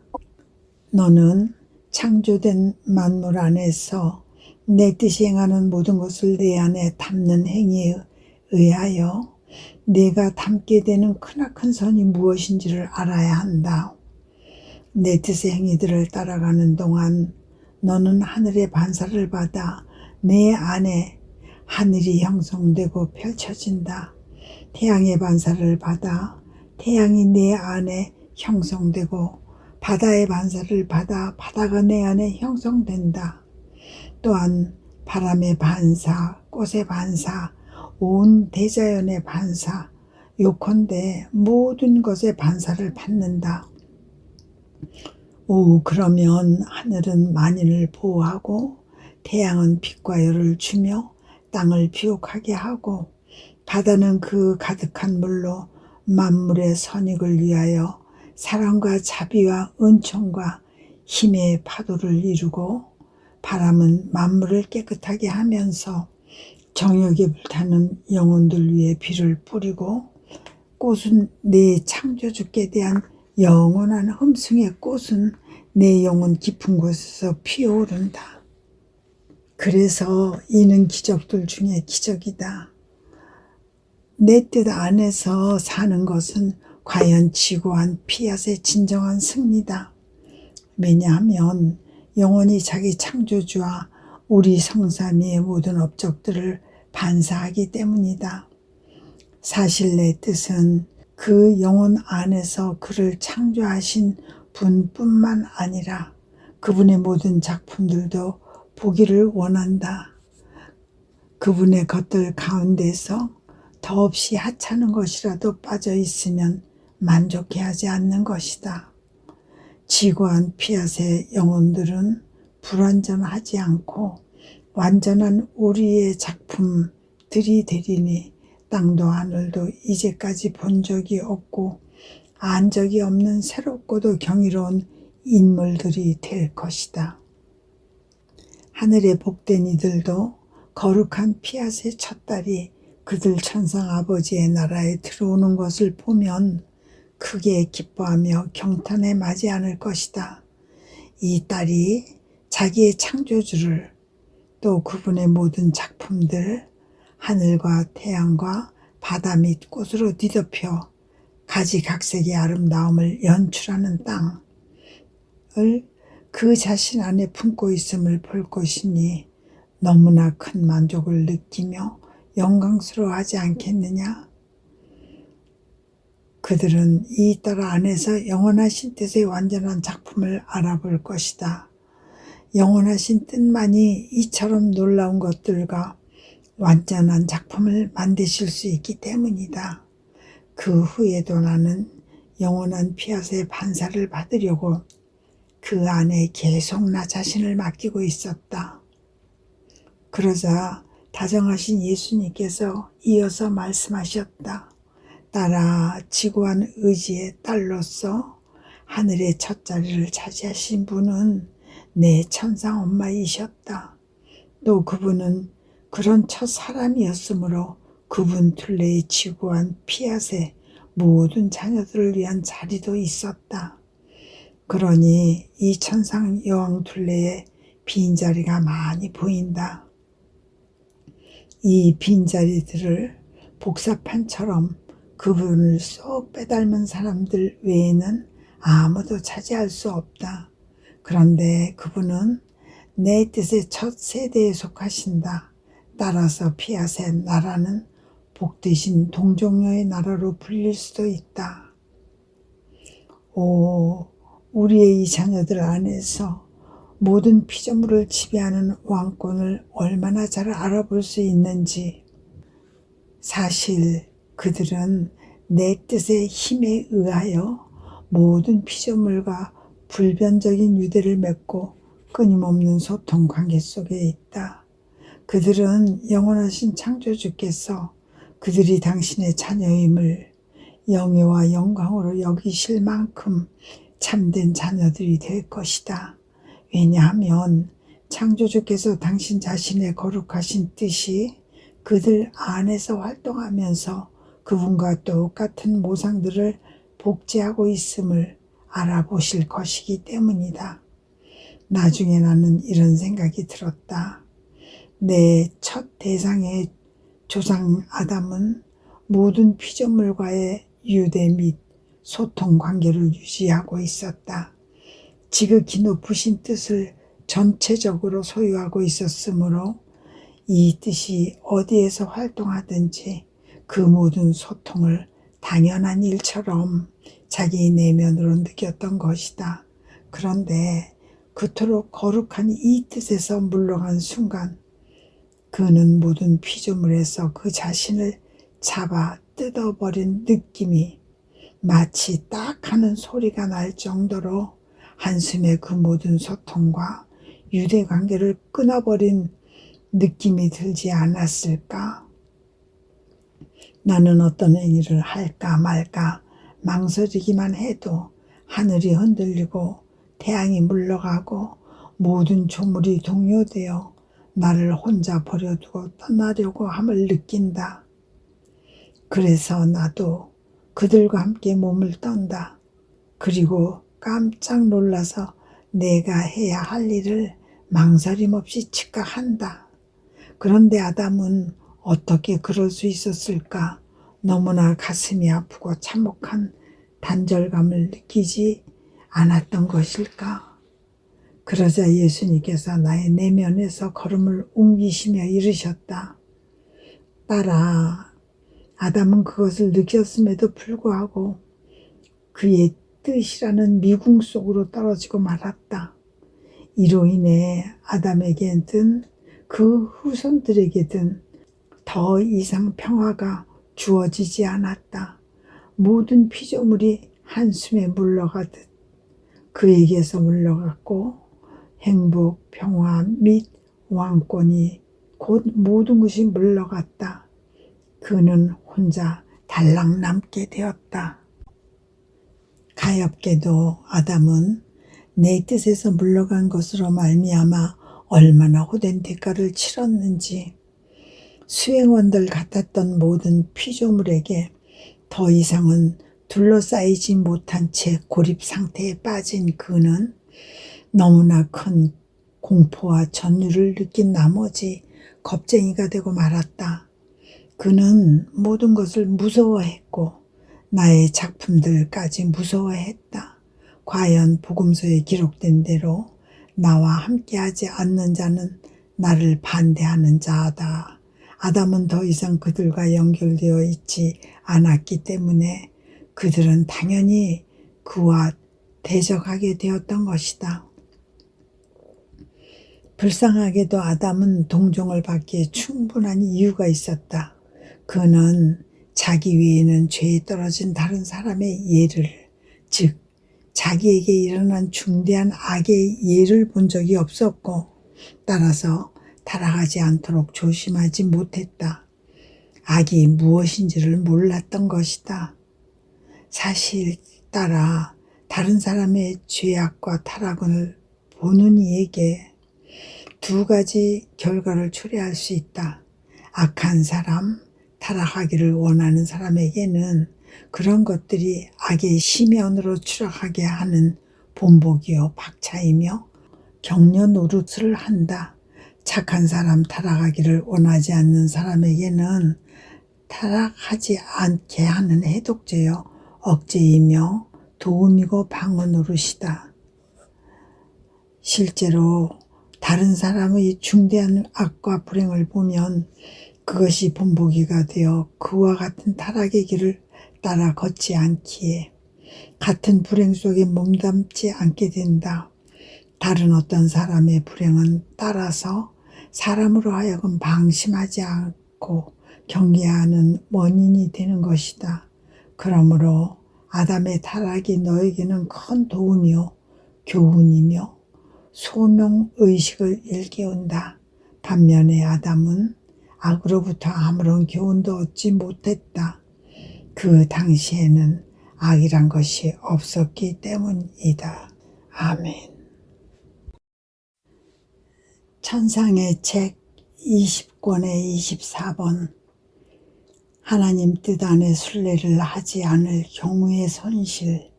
Speaker 1: 너는 창조된 만물 안에서 내 뜻이 행하는 모든 것을 내 안에 담는 행위에 의하여 내가 담게 되는 크나큰 선이 무엇인지를 알아야 한다. 내 뜻의 행위들을 따라가는 동안 너는 하늘의 반사를 받아 내 안에 하늘이 형성되고 펼쳐진다. 태양의 반사를 받아 태양이 내 안에 형성되고 바다의 반사를 받아 바다가 내 안에 형성된다. 또한 바람의 반사, 꽃의 반사, 온 대자연의 반사, 요컨대 모든 것의 반사를 받는다. 그러면 하늘은 만인을 보호하고 태양은 빛과 열을 주며 땅을 비옥하게 하고 바다는 그 가득한 물로 만물의 선익을 위하여 사랑과 자비와 은총과 힘의 파도를 이루고 바람은 만물을 깨끗하게 하면서 정욕에 불타는 영혼들 위에 비를 뿌리고 꽃은 내 창조주께 대한 영원한 흠숭의 꽃은 내 영혼 깊은 곳에서 피어오른다. 그래서 이는 기적들 중에 기적이다. 내 뜻 안에서 사는 것은 과연 지고한 피앗의 진정한 승리다. 왜냐하면 영혼이 자기 창조주와 우리 성삼위의 모든 업적들을 반사하기 때문이다. 사실 내 뜻은 그 영혼 안에서 그를 창조하신 분뿐만 아니라 그분의 모든 작품들도 보기를 원한다. 그분의 것들 가운데서 더없이 하찮은 것이라도 빠져 있으면 만족해하지 않는 것이다. 지고한 피앗의 영혼들은 불완전하지 않고 완전한 우리의 작품들이 되리니 땅도 하늘도 이제까지 본 적이 없고 안 적이 없는 새롭고도 경이로운 인물들이 될 것이다. 하늘의 복된 이들도 거룩한 피앗의 첫딸이 그들 천상 아버지의 나라에 들어오는 것을 보면 크게 기뻐하며 경탄에 맞이 않을 것이다. 이 딸이 자기의 창조주를 또 그분의 모든 작품들 하늘과 태양과 바다 및 꽃으로 뒤덮여 가지각색의 아름다움을 연출하는 땅을 그 자신 안에 품고 있음을 볼 것이니 너무나 큰 만족을 느끼며 영광스러워하지 않겠느냐? 그들은 이 딸 안에서 영원하신 뜻의 완전한 작품을 알아볼 것이다. 영원하신 뜻만이 이처럼 놀라운 것들과 완전한 작품을 만드실 수 있기 때문이다. 그 후에도 나는 영원한 피앗의 반사를 받으려고 그 안에 계속 나 자신을 맡기고 있었다. 그러자 다정하신 예수님께서 이어서 말씀하셨다. 딸아, 지고한 의지의 딸로서 하늘의 첫 자리를 차지하신 분은 내 천상 엄마이셨다. 또 그분은 그런 첫 사람이었으므로 그분 둘레에 지고한 피앗의 모든 자녀들을 위한 자리도 있었다. 그러니 이 천상 여왕 둘레에 빈자리가 많이 보인다. 이 빈자리들을 복사판처럼 그분을 쏙 빼닮은 사람들 외에는 아무도 차지할 수 없다. 그런데 그분은 내 뜻의 첫 세대에 속하신다. 따라서 피앗의 나라는 복되신 동정녀의 나라로 불릴 수도 있다. 오, 우리의 이 자녀들 안에서 모든 피조물을 지배하는 왕권을 얼마나 잘 알아볼 수 있는지. 사실 그들은 내 뜻의 힘에 의하여 모든 피조물과 불변적인 유대를 맺고 끊임없는 소통 관계 속에 있다. 그들은 영원하신 창조주께서 그들이 당신의 자녀임을 영예와 영광으로 여기실 만큼 참된 자녀들이 될 것이다. 왜냐하면 창조주께서 당신 자신의 거룩하신 뜻이 그들 안에서 활동하면서 그분과 똑같은 모상들을 복제하고 있음을 알아보실 것이기 때문이다. 나중에 나는 이런 생각이 들었다. 내 첫 대상의 조상 아담은 모든 피조물과의 유대 및 소통 관계를 유지하고 있었다. 지극히 높으신 뜻을 전체적으로 소유하고 있었으므로 이 뜻이 어디에서 활동하든지 그 모든 소통을 당연한 일처럼 자기 내면으로 느꼈던 것이다. 그런데 그토록 거룩한 이 뜻에서 물러간 순간 그는 모든 피조물에서 그 자신을 잡아 뜯어버린 느낌이 마치 딱 하는 소리가 날 정도로 한숨에 그 모든 소통과 유대 관계를 끊어버린 느낌이 들지 않았을까? 나는 어떤 행위를 할까 말까 망설이기만 해도 하늘이 흔들리고 태양이 물러가고 모든 조물이 동요되어 나를 혼자 버려두고 떠나려고 함을 느낀다. 그래서 나도 그들과 함께 몸을 떤다. 그리고 깜짝 놀라서 내가 해야 할 일을 망설임 없이 즉각한다. 그런데 아담은 어떻게 그럴 수 있었을까? 너무나 가슴이 아프고 참혹한 단절감을 느끼지 않았던 것일까? 그러자 예수님께서 나의 내면에서 걸음을 옮기시며 이르셨다. 딸아, 아담은 그것을 느꼈음에도 불구하고 그의 뜻이라는 미궁 속으로 떨어지고 말았다. 이로 인해 아담에게든 그 후손들에게든 더 이상 평화가 주어지지 않았다. 모든 피조물이 한숨에 물러가듯 그에게서 물러갔고 행복, 평화 및 왕권이 곧 모든 것이 물러갔다. 그는 혼자 달랑 남게 되었다. 가엾게도 아담은 내 뜻에서 물러간 것으로 말미암아 얼마나 호된 대가를 치렀는지. 수행원들 같았던 모든 피조물에게 더 이상은 둘러싸이지 못한 채 고립 상태에 빠진 그는 너무나 큰 공포와 전율을 느낀 나머지 겁쟁이가 되고 말았다. 그는 모든 것을 무서워했고 나의 작품들까지 무서워했다. 과연 복음서에 기록된 대로 나와 함께하지 않는 자는 나를 반대하는 자다. 아담은 더 이상 그들과 연결되어 있지 않았기 때문에 그들은 당연히 그와 대적하게 되었던 것이다. 불쌍하게도 아담은 동정을 받기에 충분한 이유가 있었다. 그는 자기 위에는 죄에 떨어진 다른 사람의 예를 즉 자기에게 일어난 중대한 악의 예를 본 적이 없었고 따라서 타락하지 않도록 조심하지 못했다. 악이 무엇인지를 몰랐던 것이다. 사실 따라 다른 사람의 죄악과 타락을 보는 이에게 두 가지 결과를 초래할 수 있다. 악한 사람, 타락하기를 원하는 사람에게는 그런 것들이 악의 심연으로 추락하게 하는 본보기요 박차이며 격려 노릇을 한다. 착한 사람, 타락하기를 원하지 않는 사람에게는 타락하지 않게 하는 해독제요 억제이며 도움이고 방어 노릇이다. 실제로 다른 사람의 중대한 악과 불행을 보면 그것이 본보기가 되어 그와 같은 타락의 길을 따라 걷지 않기에 같은 불행 속에 몸담지 않게 된다. 다른 어떤 사람의 불행은 따라서 사람으로 하여금 방심하지 않고 경계하는 원인이 되는 것이다. 그러므로 아담의 타락이 너에게는 큰 도움이요 교훈이며 소명의식을 일깨운다. 반면에 아담은 악으로부터 아무런 교훈도 얻지 못했다. 그 당시에는 악이란 것이 없었기 때문이다. 아멘. 천상의 책 20권의 24번 하나님 뜻 안에 순례를 하지 않을 경우의 손실.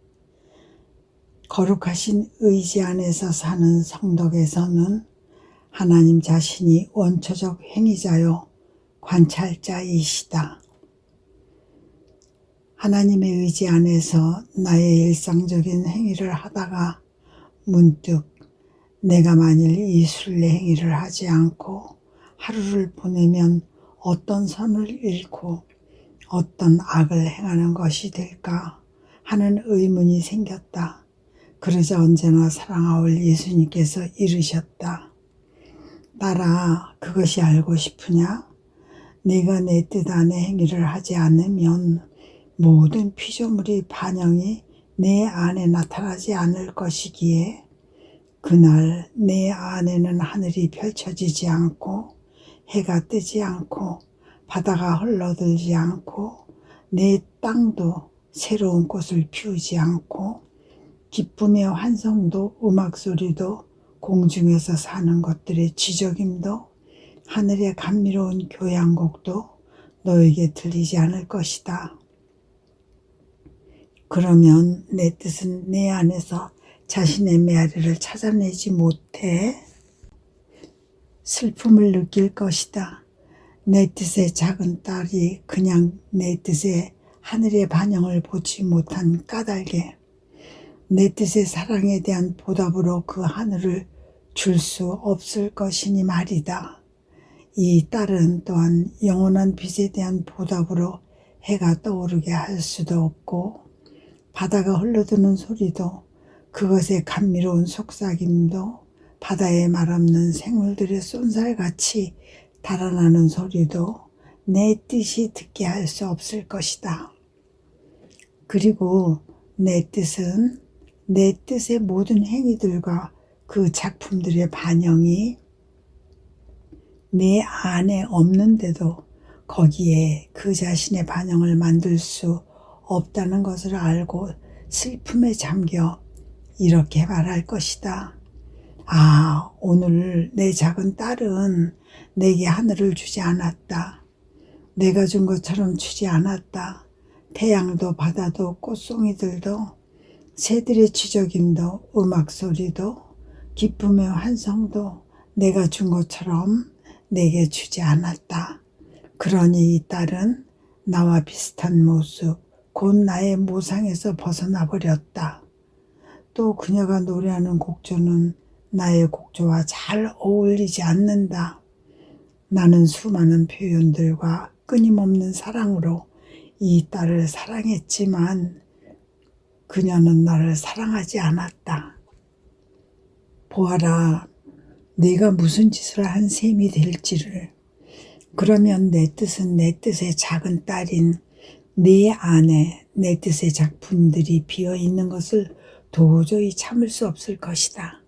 Speaker 1: 거룩하신 의지 안에서 사는 성덕에서는 하나님 자신이 원초적 행위자요 관찰자이시다. 하나님의 의지 안에서 나의 일상적인 행위를 하다가 문득 내가 만일 이 순례 행위를 하지 않고 하루를 보내면 어떤 선을 잃고 어떤 악을 행하는 것이 될까 하는 의문이 생겼다. 그러자 언제나 사랑하올 예수님께서 이르셨다. 딸아, 그것이 알고 싶으냐? 네가 내 뜻 안에 행위를 하지 않으면 모든 피조물이 반영이 내 안에 나타나지 않을 것이기에 그날 내 안에는 하늘이 펼쳐지지 않고 해가 뜨지 않고 바다가 흘러들지 않고 내 땅도 새로운 꽃을 피우지 않고 기쁨의 환성도 음악소리도 공중에서 사는 것들의 지저김도 하늘의 감미로운 교향곡도 너에게 들리지 않을 것이다. 그러면 내 뜻은 내 안에서 자신의 메아리를 찾아내지 못해 슬픔을 느낄 것이다. 내 뜻의 작은 딸이 그냥 내 뜻의 하늘의 반영을 보지 못한 까닭에 내 뜻의 사랑에 대한 보답으로 그 하늘을 줄 수 없을 것이니 말이다. 이 딸은 또한 영원한 빛에 대한 보답으로 해가 떠오르게 할 수도 없고 바다가 흘러드는 소리도 그것의 감미로운 속삭임도 바다에 말없는 생물들의 쏜살같이 달아나는 소리도 내 뜻이 듣게 할 수 없을 것이다. 그리고 내 뜻은 내 뜻의 모든 행위들과 그 작품들의 반영이 내 안에 없는데도 거기에 그 자신의 반영을 만들 수 없다는 것을 알고 슬픔에 잠겨 이렇게 말할 것이다. 아, 오늘 내 작은 딸은 내게 하늘을 주지 않았다. 내가 준 것처럼 주지 않았다. 태양도 바다도 꽃송이들도 새들의 지저김도 음악소리도 기쁨의 환성도 내가 준 것처럼 내게 주지 않았다. 그러니 이 딸은 나와 비슷한 모습, 곧 나의 모상에서 벗어나 버렸다. 또 그녀가 노래하는 곡조는 나의 곡조와 잘 어울리지 않는다. 나는 수많은 표현들과 끊임없는 사랑으로 이 딸을 사랑했지만 그녀는 나를 사랑하지 않았다. 보아라, 네가 무슨 짓을 한 셈이 될지를. 그러면 내 뜻은 내 뜻의 작은 딸인 네 안에 내 뜻의 작품들이 비어 있는 것을 도저히 참을 수 없을 것이다.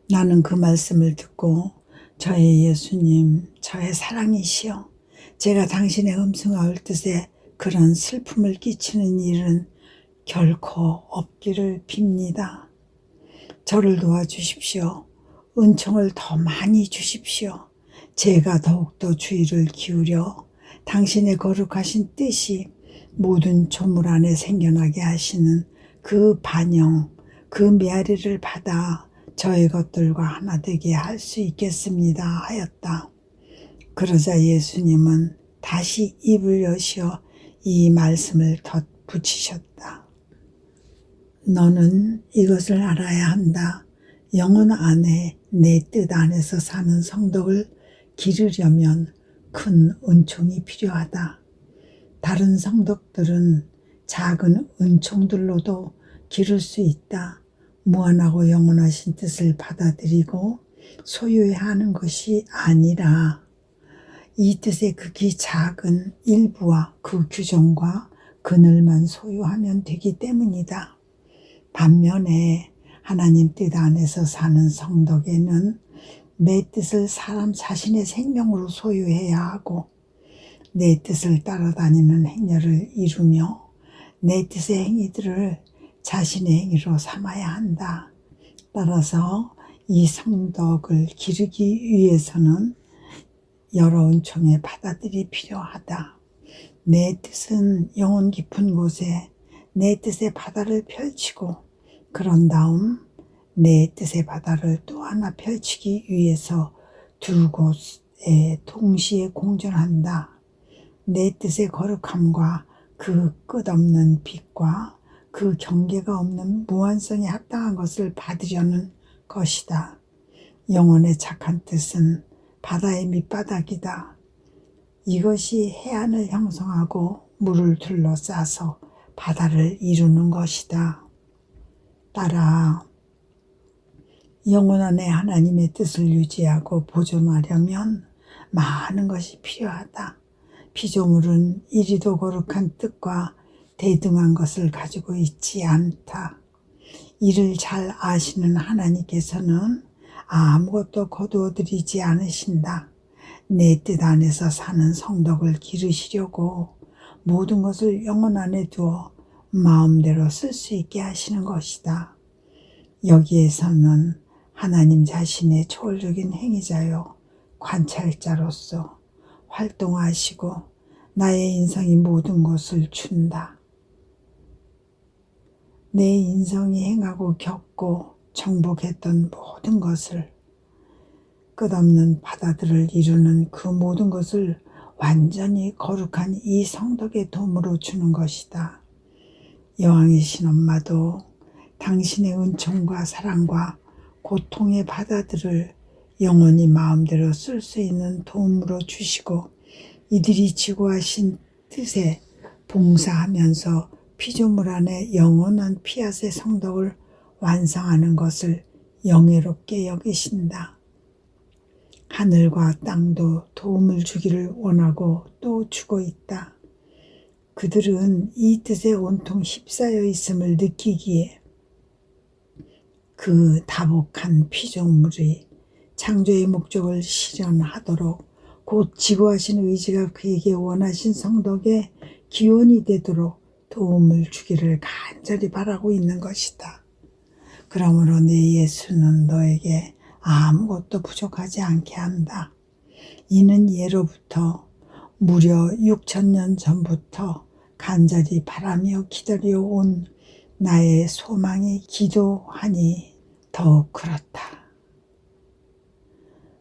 Speaker 1: 나는 그 말씀을 듣고 저의 예수님, 저의 사랑이시여, 제가 당신의 음성할 뜻에 그런 슬픔을 끼치는 일은 결코 없기를 빕니다. 저를 도와주십시오. 은총을 더 많이 주십시오. 제가 더욱더 주의를 기울여 당신의 거룩하신 뜻이 모든 조물 안에 생겨나게 하시는 그 반영, 그 메아리를 받아 저의 것들과 하나 되게 할 수 있겠습니다 하였다. 그러자 예수님은 다시 입을 여시어 이 말씀을 덧붙이셨다. 너는 이것을 알아야 한다. 영혼 안에 내 뜻 안에서 사는 성덕을 기르려면 큰 은총이 필요하다. 다른 성덕들은 작은 은총들로도 기를 수 있다. 무한하고 영원하신 뜻을 받아들이고 소유해야 하는 것이 아니라 이 뜻의 극히 작은 일부와 그 규정과 그늘만 소유하면 되기 때문이다. 반면에 하나님 뜻 안에서 사는 성덕에는 내 뜻을 사람 자신의 생명으로 소유해야 하고 내 뜻을 따라다니는 행렬을 이루며 내 뜻의 행위들을 자신의 행위로 삼아야 한다. 따라서 이 성덕을 기르기 위해서는 여러 은총의 바다들이 필요하다. 내 뜻은 영혼 깊은 곳에 내 뜻의 바다를 펼치고 그런 다음 내 뜻의 바다를 또 하나 펼치기 위해서 두 곳에 동시에 공존한다. 내 뜻의 거룩함과 그 끝없는 빛과 그 경계가 없는 무한성에 합당한 것을 받으려는 것이다. 영혼의 착한 뜻은 바다의 밑바닥이다. 이것이 해안을 형성하고 물을 둘러싸서 바다를 이루는 것이다. 따라 영혼 안에 하나님의 뜻을 유지하고 보존하려면 많은 것이 필요하다. 피조물은 이리도 거룩한 뜻과 대등한 것을 가지고 있지 않다. 이를 잘 아시는 하나님께서는 아무것도 거두어 드리지 않으신다. 내 뜻 안에서 사는 성덕을 기르시려고 모든 것을 영혼 안에 두어 마음대로 쓸 수 있게 하시는 것이다. 여기에서는 하나님 자신의 초월적인 행위자요 관찰자로서 활동하시고 나의 인성이 모든 것을 준다. 내 인성이 행하고 겪고 정복했던 모든 것을 끝없는 바다들을 이루는 그 모든 것을 완전히 거룩한 이 성덕의 도움으로 주는 것이다. 여왕이신 엄마도 당신의 은총과 사랑과 고통의 바다들을 영원히 마음대로 쓸 수 있는 도움으로 주시고 이들이 지고하신 뜻에 봉사하면서 피조물 안에 영원한 피앗의 성덕을 완성하는 것을 영예롭게 여기신다. 하늘과 땅도 도움을 주기를 원하고 또 주고 있다. 그들은 이 뜻에 온통 휩싸여 있음을 느끼기에 그 다복한 피조물이 창조의 목적을 실현하도록 곧 지고하신 의지가 그에게 원하신 성덕의 기원이 되도록 도움을 주기를 간절히 바라고 있는 것이다. 그러므로 내 예수는 너에게 아무것도 부족하지 않게 한다. 이는 예로부터 무려 6,000년 전부터 간절히 바라며 기다려 온 나의 소망이 기도하니 더욱 그렇다.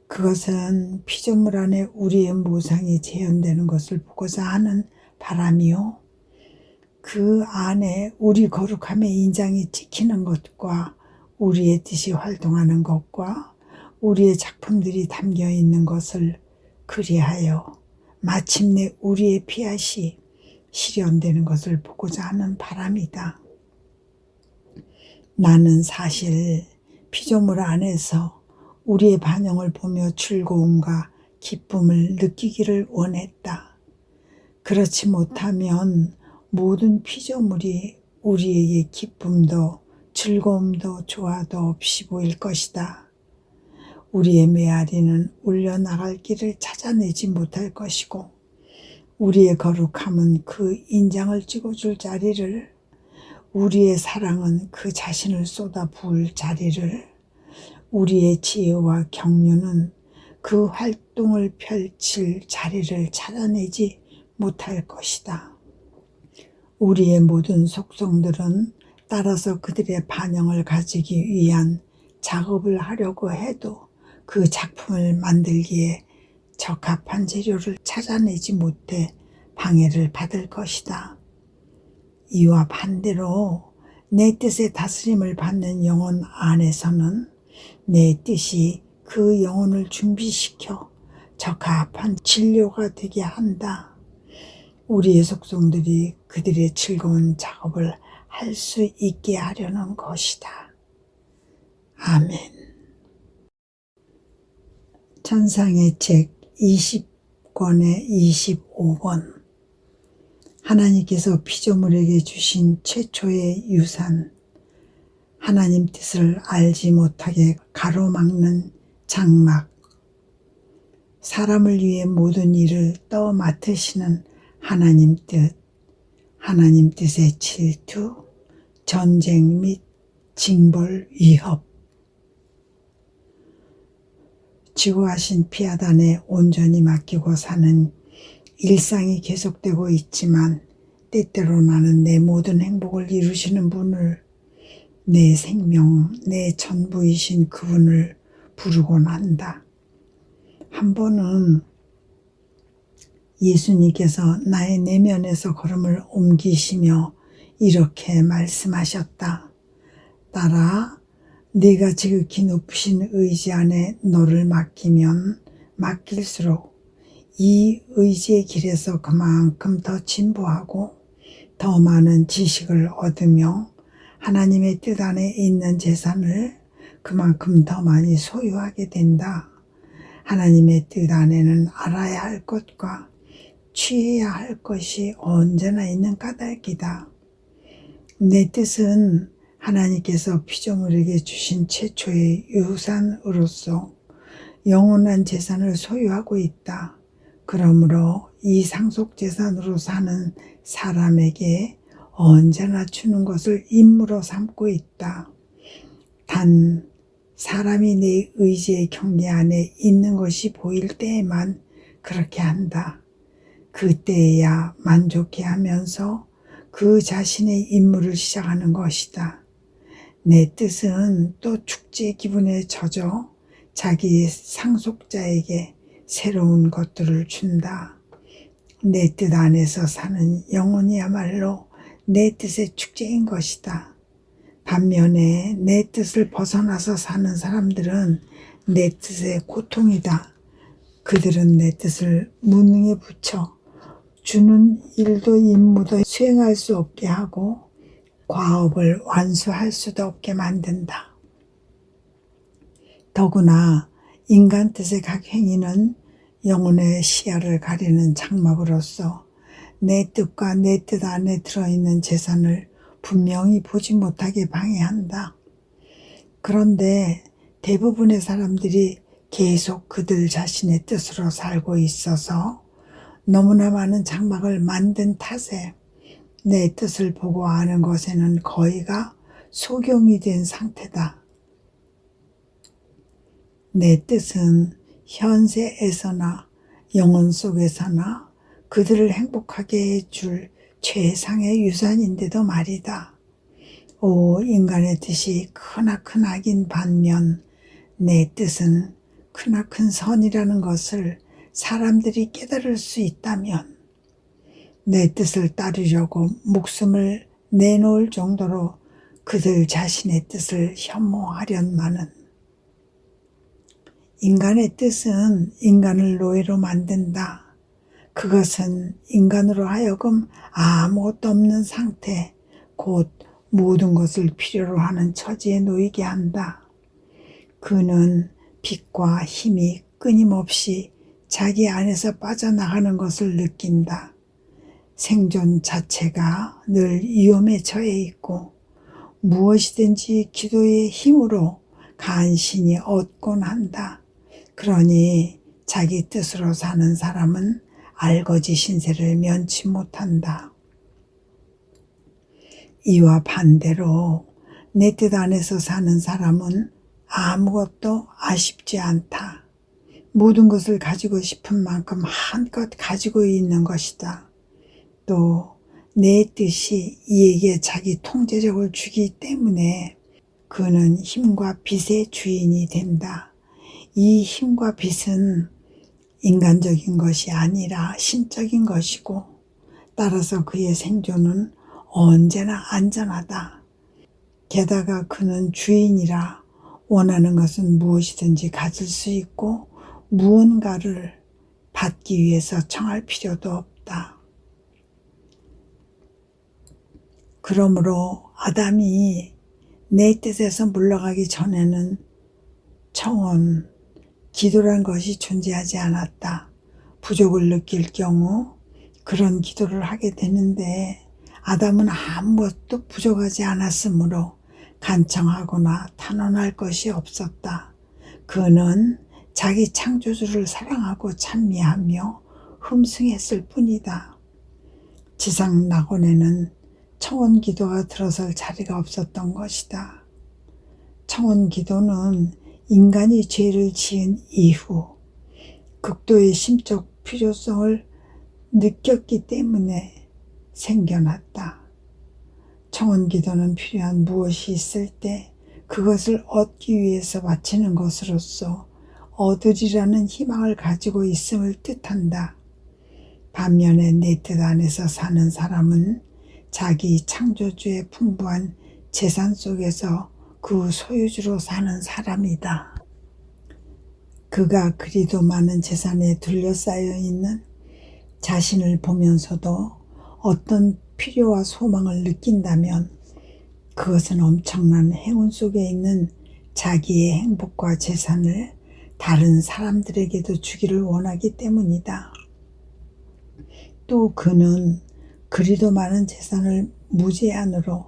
Speaker 1: 그것은 피조물 안에 우리의 모상이 재현되는 것을 보고자 하는 바람이요. 그 안에 우리 거룩함의 인장이 찍히는 것과 우리의 뜻이 활동하는 것과 우리의 작품들이 담겨 있는 것을 그리하여 마침내 우리의 피앗이 실현되는 것을 보고자 하는 바람이다. 나는 사실 피조물 안에서 우리의 반영을 보며 즐거움과 기쁨을 느끼기를 원했다. 그렇지 못하면 모든 피조물이 우리에게 기쁨도 즐거움도 조화도 없이 보일 것이다. 우리의 메아리는 울려나갈 길을 찾아내지 못할 것이고 우리의 거룩함은 그 인장을 찍어줄 자리를, 우리의 사랑은 그 자신을 쏟아 부을 자리를, 우리의 지혜와 경륜은 그 활동을 펼칠 자리를 찾아내지 못할 것이다. 우리의 모든 속성들은 따라서 그들의 반영을 가지기 위한 작업을 하려고 해도 그 작품을 만들기에 적합한 재료를 찾아내지 못해 방해를 받을 것이다. 이와 반대로 내 뜻의 다스림을 받는 영혼 안에서는 내 뜻이 그 영혼을 준비시켜 적합한 진료가 되게 한다. 우리의 속성들이 그들의 즐거운 작업을 할 수 있게 하려는 것이다. 아멘. 천상의 책 20권의 25권. 하나님께서 피조물에게 주신 최초의 유산, 하나님 뜻을 알지 못하게 가로막는 장막, 사람을 위해 모든 일을 떠맡으시는 하나님 뜻, 하나님 뜻의 질투, 전쟁 및 징벌 위협. 지구하신 피아단에 온전히 맡기고 사는 일상이 계속되고 있지만 때때로 나는 내 모든 행복을 이루시는 분을, 내 생명, 내 전부이신 그분을 부르곤 한다. 한 번은 예수님께서 나의 내면에서 걸음을 옮기시며 이렇게 말씀하셨다. 딸아, 네가 지극히 높으신 의지 안에 너를 맡기면 맡길수록 이 의지의 길에서 그만큼 더 진보하고 더 많은 지식을 얻으며 하나님의 뜻 안에 있는 재산을 그만큼 더 많이 소유하게 된다. 하나님의 뜻 안에는 알아야 할 것과 취해야 할 것이 언제나 있는 까닭이다. 내 뜻은 하나님께서 피조물에게 주신 최초의 유산으로서 영원한 재산을 소유하고 있다. 그러므로 이 상속재산으로 사는 사람에게 언제나 주는 것을 임무로 삼고 있다. 단 사람이 내 의지의 경계 안에 있는 것이 보일 때에만 그렇게 한다. 그때에야 만족해하면서 그 자신의 임무를 시작하는 것이다. 내 뜻은 또 축제 기분에 젖어 자기의 상속자에게 새로운 것들을 준다. 내 뜻 안에서 사는 영혼이야말로 내 뜻의 축제인 것이다. 반면에 내 뜻을 벗어나서 사는 사람들은 내 뜻의 고통이다. 그들은 내 뜻을 무능에 붙여 주는 일도 임무도 수행할 수 없게 하고 과업을 완수할 수도 없게 만든다. 더구나 인간 뜻의 각 행위는 영혼의 시야를 가리는 장막으로서 내 뜻과 내 뜻 안에 들어있는 재산을 분명히 보지 못하게 방해한다. 그런데 대부분의 사람들이 계속 그들 자신의 뜻으로 살고 있어서 너무나 많은 장막을 만든 탓에 내 뜻을 보고 아는 것에는 거의가 소경이 된 상태다. 내 뜻은 현세에서나 영혼 속에서나 그들을 행복하게 해줄 최상의 유산인데도 말이다. 오, 인간의 뜻이 크나큰 악인 반면 내 뜻은 크나큰 선이라는 것을 사람들이 깨달을 수 있다면 내 뜻을 따르려고 목숨을 내놓을 정도로 그들 자신의 뜻을 혐오하련마는 인간의 뜻은 인간을 노예로 만든다. 그것은 인간으로 하여금 아무것도 없는 상태, 곧 모든 것을 필요로 하는 처지에 놓이게 한다. 그는 빛과 힘이 끊임없이 자기 안에서 빠져나가는 것을 느낀다. 생존 자체가 늘 위험에 처해 있고 무엇이든지 기도의 힘으로 간신히 얻곤 한다. 그러니 자기 뜻으로 사는 사람은 알거지 신세를 면치 못한다. 이와 반대로 내 뜻 안에서 사는 사람은 아무것도 아쉽지 않다. 모든 것을 가지고 싶은 만큼 한껏 가지고 있는 것이다. 또 내 뜻이 이에게 자기 통제력을 주기 때문에 그는 힘과 빛의 주인이 된다. 이 힘과 빛은 인간적인 것이 아니라 신적인 것이고 따라서 그의 생존은 언제나 안전하다. 게다가 그는 주인이라 원하는 것은 무엇이든지 가질 수 있고 무언가를 받기 위해서 청할 필요도 없다. 그러므로 아담이 내 뜻에서 물러가기 전에는 청원, 기도란 것이 존재하지 않았다. 부족을 느낄 경우 그런 기도를 하게 되는데 아담은 아무것도 부족하지 않았으므로 간청하거나 탄원할 것이 없었다. 그는 자기 창조주를 사랑하고 찬미하며 흠숭했을 뿐이다. 지상 낙원에는 청원 기도가 들어설 자리가 없었던 것이다. 청원 기도는 인간이 죄를 지은 이후 극도의 심적 필요성을 느꼈기 때문에 생겨났다. 청원 기도는 필요한 무엇이 있을 때 그것을 얻기 위해서 바치는 것으로서 얻으리라는 희망을 가지고 있음을 뜻한다. 반면에 내 뜻 안에서 사는 사람은 자기 창조주의 풍부한 재산 속에서 그 소유주로 사는 사람이다. 그가 그리도 많은 재산에 둘러싸여 있는 자신을 보면서도 어떤 필요와 소망을 느낀다면 그것은 엄청난 행운 속에 있는 자기의 행복과 재산을 다른 사람들에게도 주기를 원하기 때문이다. 또 그는 그리도 많은 재산을 무제한으로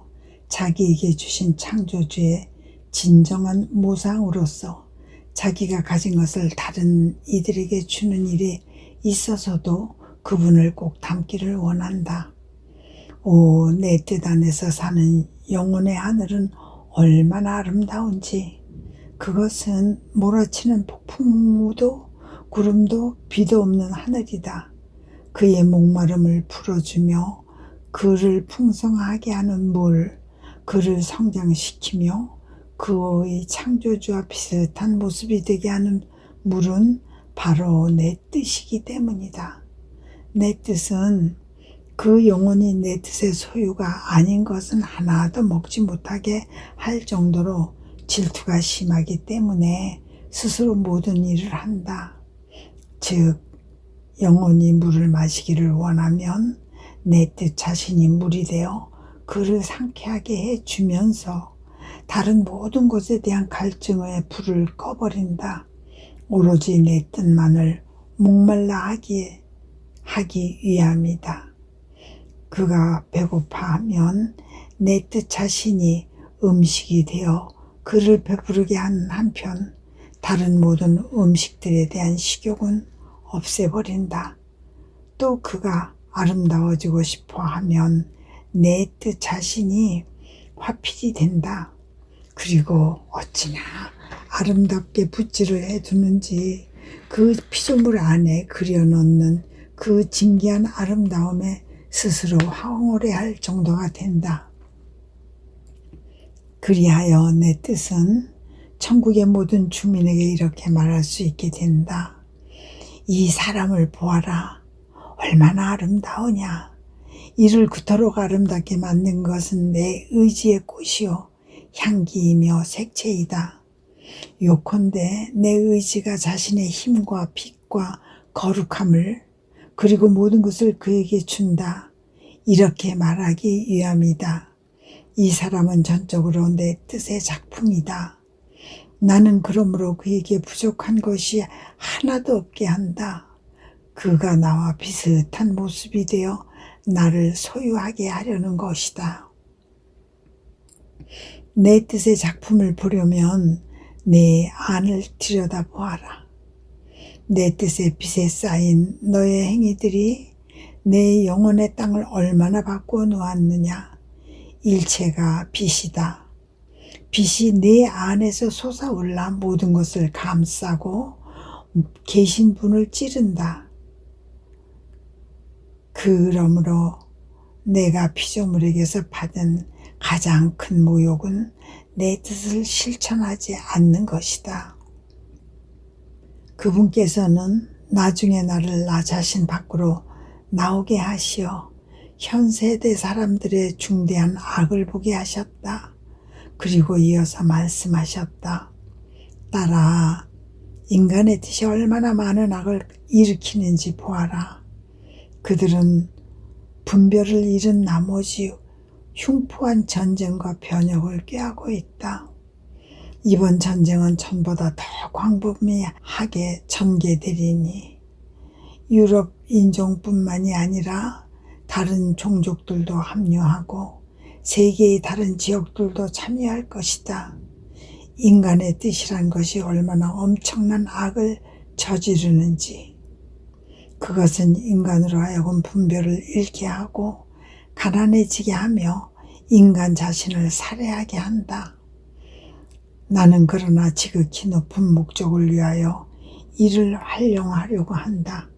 Speaker 1: 자기에게 주신 창조주의 진정한 모상으로서 자기가 가진 것을 다른 이들에게 주는 일에 있어서도 그분을 꼭 닮기를 원한다. 오, 내 뜻 안에서 사는 영혼의 하늘은 얼마나 아름다운지. 그것은 몰아치는 폭풍우도 구름도 비도 없는 하늘이다. 그의 목마름을 풀어주며 그를 풍성하게 하는 물, 그를 성장시키며 그의 창조주와 비슷한 모습이 되게 하는 물은 바로 내 뜻이기 때문이다. 내 뜻은 그 영혼이 내 뜻의 소유가 아닌 것은 하나도 먹지 못하게 할 정도로 질투가 심하기 때문에 스스로 모든 일을 한다. 즉 영혼이 물을 마시기를 원하면 내 뜻 자신이 물이 되어 그를 상쾌하게 해주면서 다른 모든 것에 대한 갈증의 불을 꺼버린다. 오로지 내 뜻만을 목말라 하기 위함이다. 그가 배고파하면 내 뜻 자신이 음식이 되어 그를 배부르게 하는 한편 다른 모든 음식들에 대한 식욕은 없애버린다. 또 그가 아름다워지고 싶어 하면 내 뜻 자신이 화필이 된다. 그리고 어찌나 아름답게 붓질을 해두는지 그 피조물 안에 그려놓는 그 진기한 아름다움에 스스로 황홀해할 정도가 된다. 그리하여 내 뜻은 천국의 모든 주민에게 이렇게 말할 수 있게 된다. 이 사람을 보아라. 얼마나 아름다우냐. 이를 그토록 아름답게 만든 것은 내 의지의 꽃이요 향기이며 색채이다. 요컨대 내 의지가 자신의 힘과 빛과 거룩함을 그리고 모든 것을 그에게 준다. 이렇게 말하기 위함이다. 이 사람은 전적으로 내 뜻의 작품이다. 나는 그러므로 그에게 부족한 것이 하나도 없게 한다. 그가 나와 비슷한 모습이 되어 나를 소유하게 하려는 것이다. 내 뜻의 작품을 보려면 내 안을 들여다보아라. 내 뜻의 빛에 쌓인 너의 행위들이 내 영혼의 땅을 얼마나 바꾸어 놓았느냐. 일체가 빛이다. 빛이 내 안에서 솟아올라 모든 것을 감싸고 계신 분을 찌른다. 그러므로 내가 피조물에게서 받은 가장 큰 모욕은 내 뜻을 실천하지 않는 것이다. 그분께서는 나중에 나를 나 자신 밖으로 나오게 하시어 현 세대 사람들의 중대한 악을 보게 하셨다. 그리고 이어서 말씀하셨다. 딸아, 인간의 뜻이 얼마나 많은 악을 일으키는지 보아라. 그들은 분별을 잃은 나머지 흉포한 전쟁과 변혁을 꾀하고 있다. 이번 전쟁은 전보다 더 광범위하게 전개되리니 유럽 인종뿐만이 아니라 다른 종족들도 합류하고 세계의 다른 지역들도 참여할 것이다. 인간의 뜻이란 것이 얼마나 엄청난 악을 저지르는지, 그것은 인간으로 하여금 분별을 잃게 하고 가난해지게 하며 인간 자신을 살해하게 한다. 나는 그러나 지극히 높은 목적을 위하여 이를 활용하려고 한다.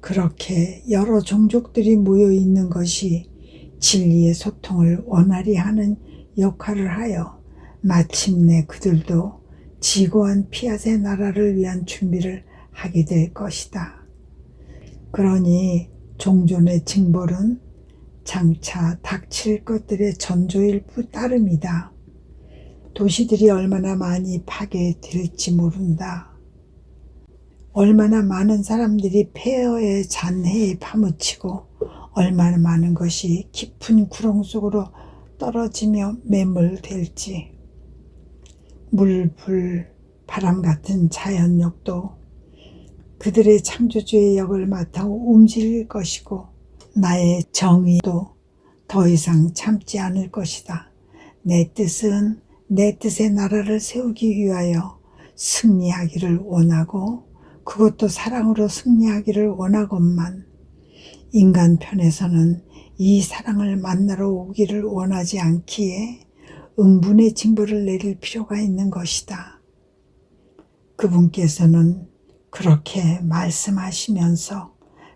Speaker 1: 그렇게 여러 종족들이 모여 있는 것이 진리의 소통을 원활히 하는 역할을 하여 마침내 그들도 지고한 피앗의 나라를 위한 준비를 하게 될 것이다. 그러니 종존의 징벌은 장차 닥칠 것들의 전조일 따름이다. 도시들이 얼마나 많이 파괴될지 모른다. 얼마나 많은 사람들이 폐허의 잔해에 파묻히고 얼마나 많은 것이 깊은 구렁 속으로 떨어지며 매몰될지. 물, 불, 바람 같은 자연력도 그들의 창조주의 역을 맡아 움직일 것이고 나의 정의도 더 이상 참지 않을 것이다. 내 뜻은 내 뜻의 나라를 세우기 위하여 승리하기를 원하고 그것도 사랑으로 승리하기를 원하건만 인간 편에서는 이 사랑을 만나러 오기를 원하지 않기에 응분의 징벌을 내릴 필요가 있는 것이다. 그분께서는 그렇게 말씀하시면서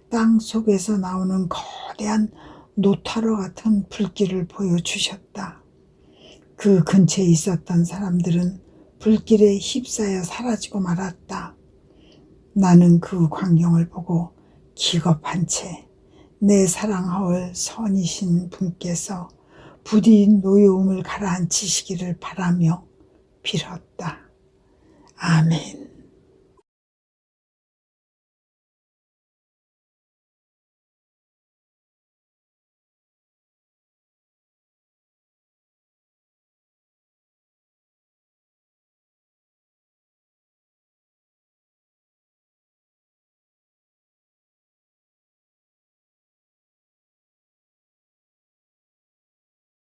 Speaker 1: 땅 속에서 나오는 거대한 노타로 같은 불길을 보여주셨다. 그 근처에 있었던 사람들은 불길에 휩싸여 사라지고 말았다. 나는 그 광경을 보고 기겁한 채 내 사랑하올 선이신 분께서 부디 노여움을 가라앉히시기를 바라며 빌었다. 아멘.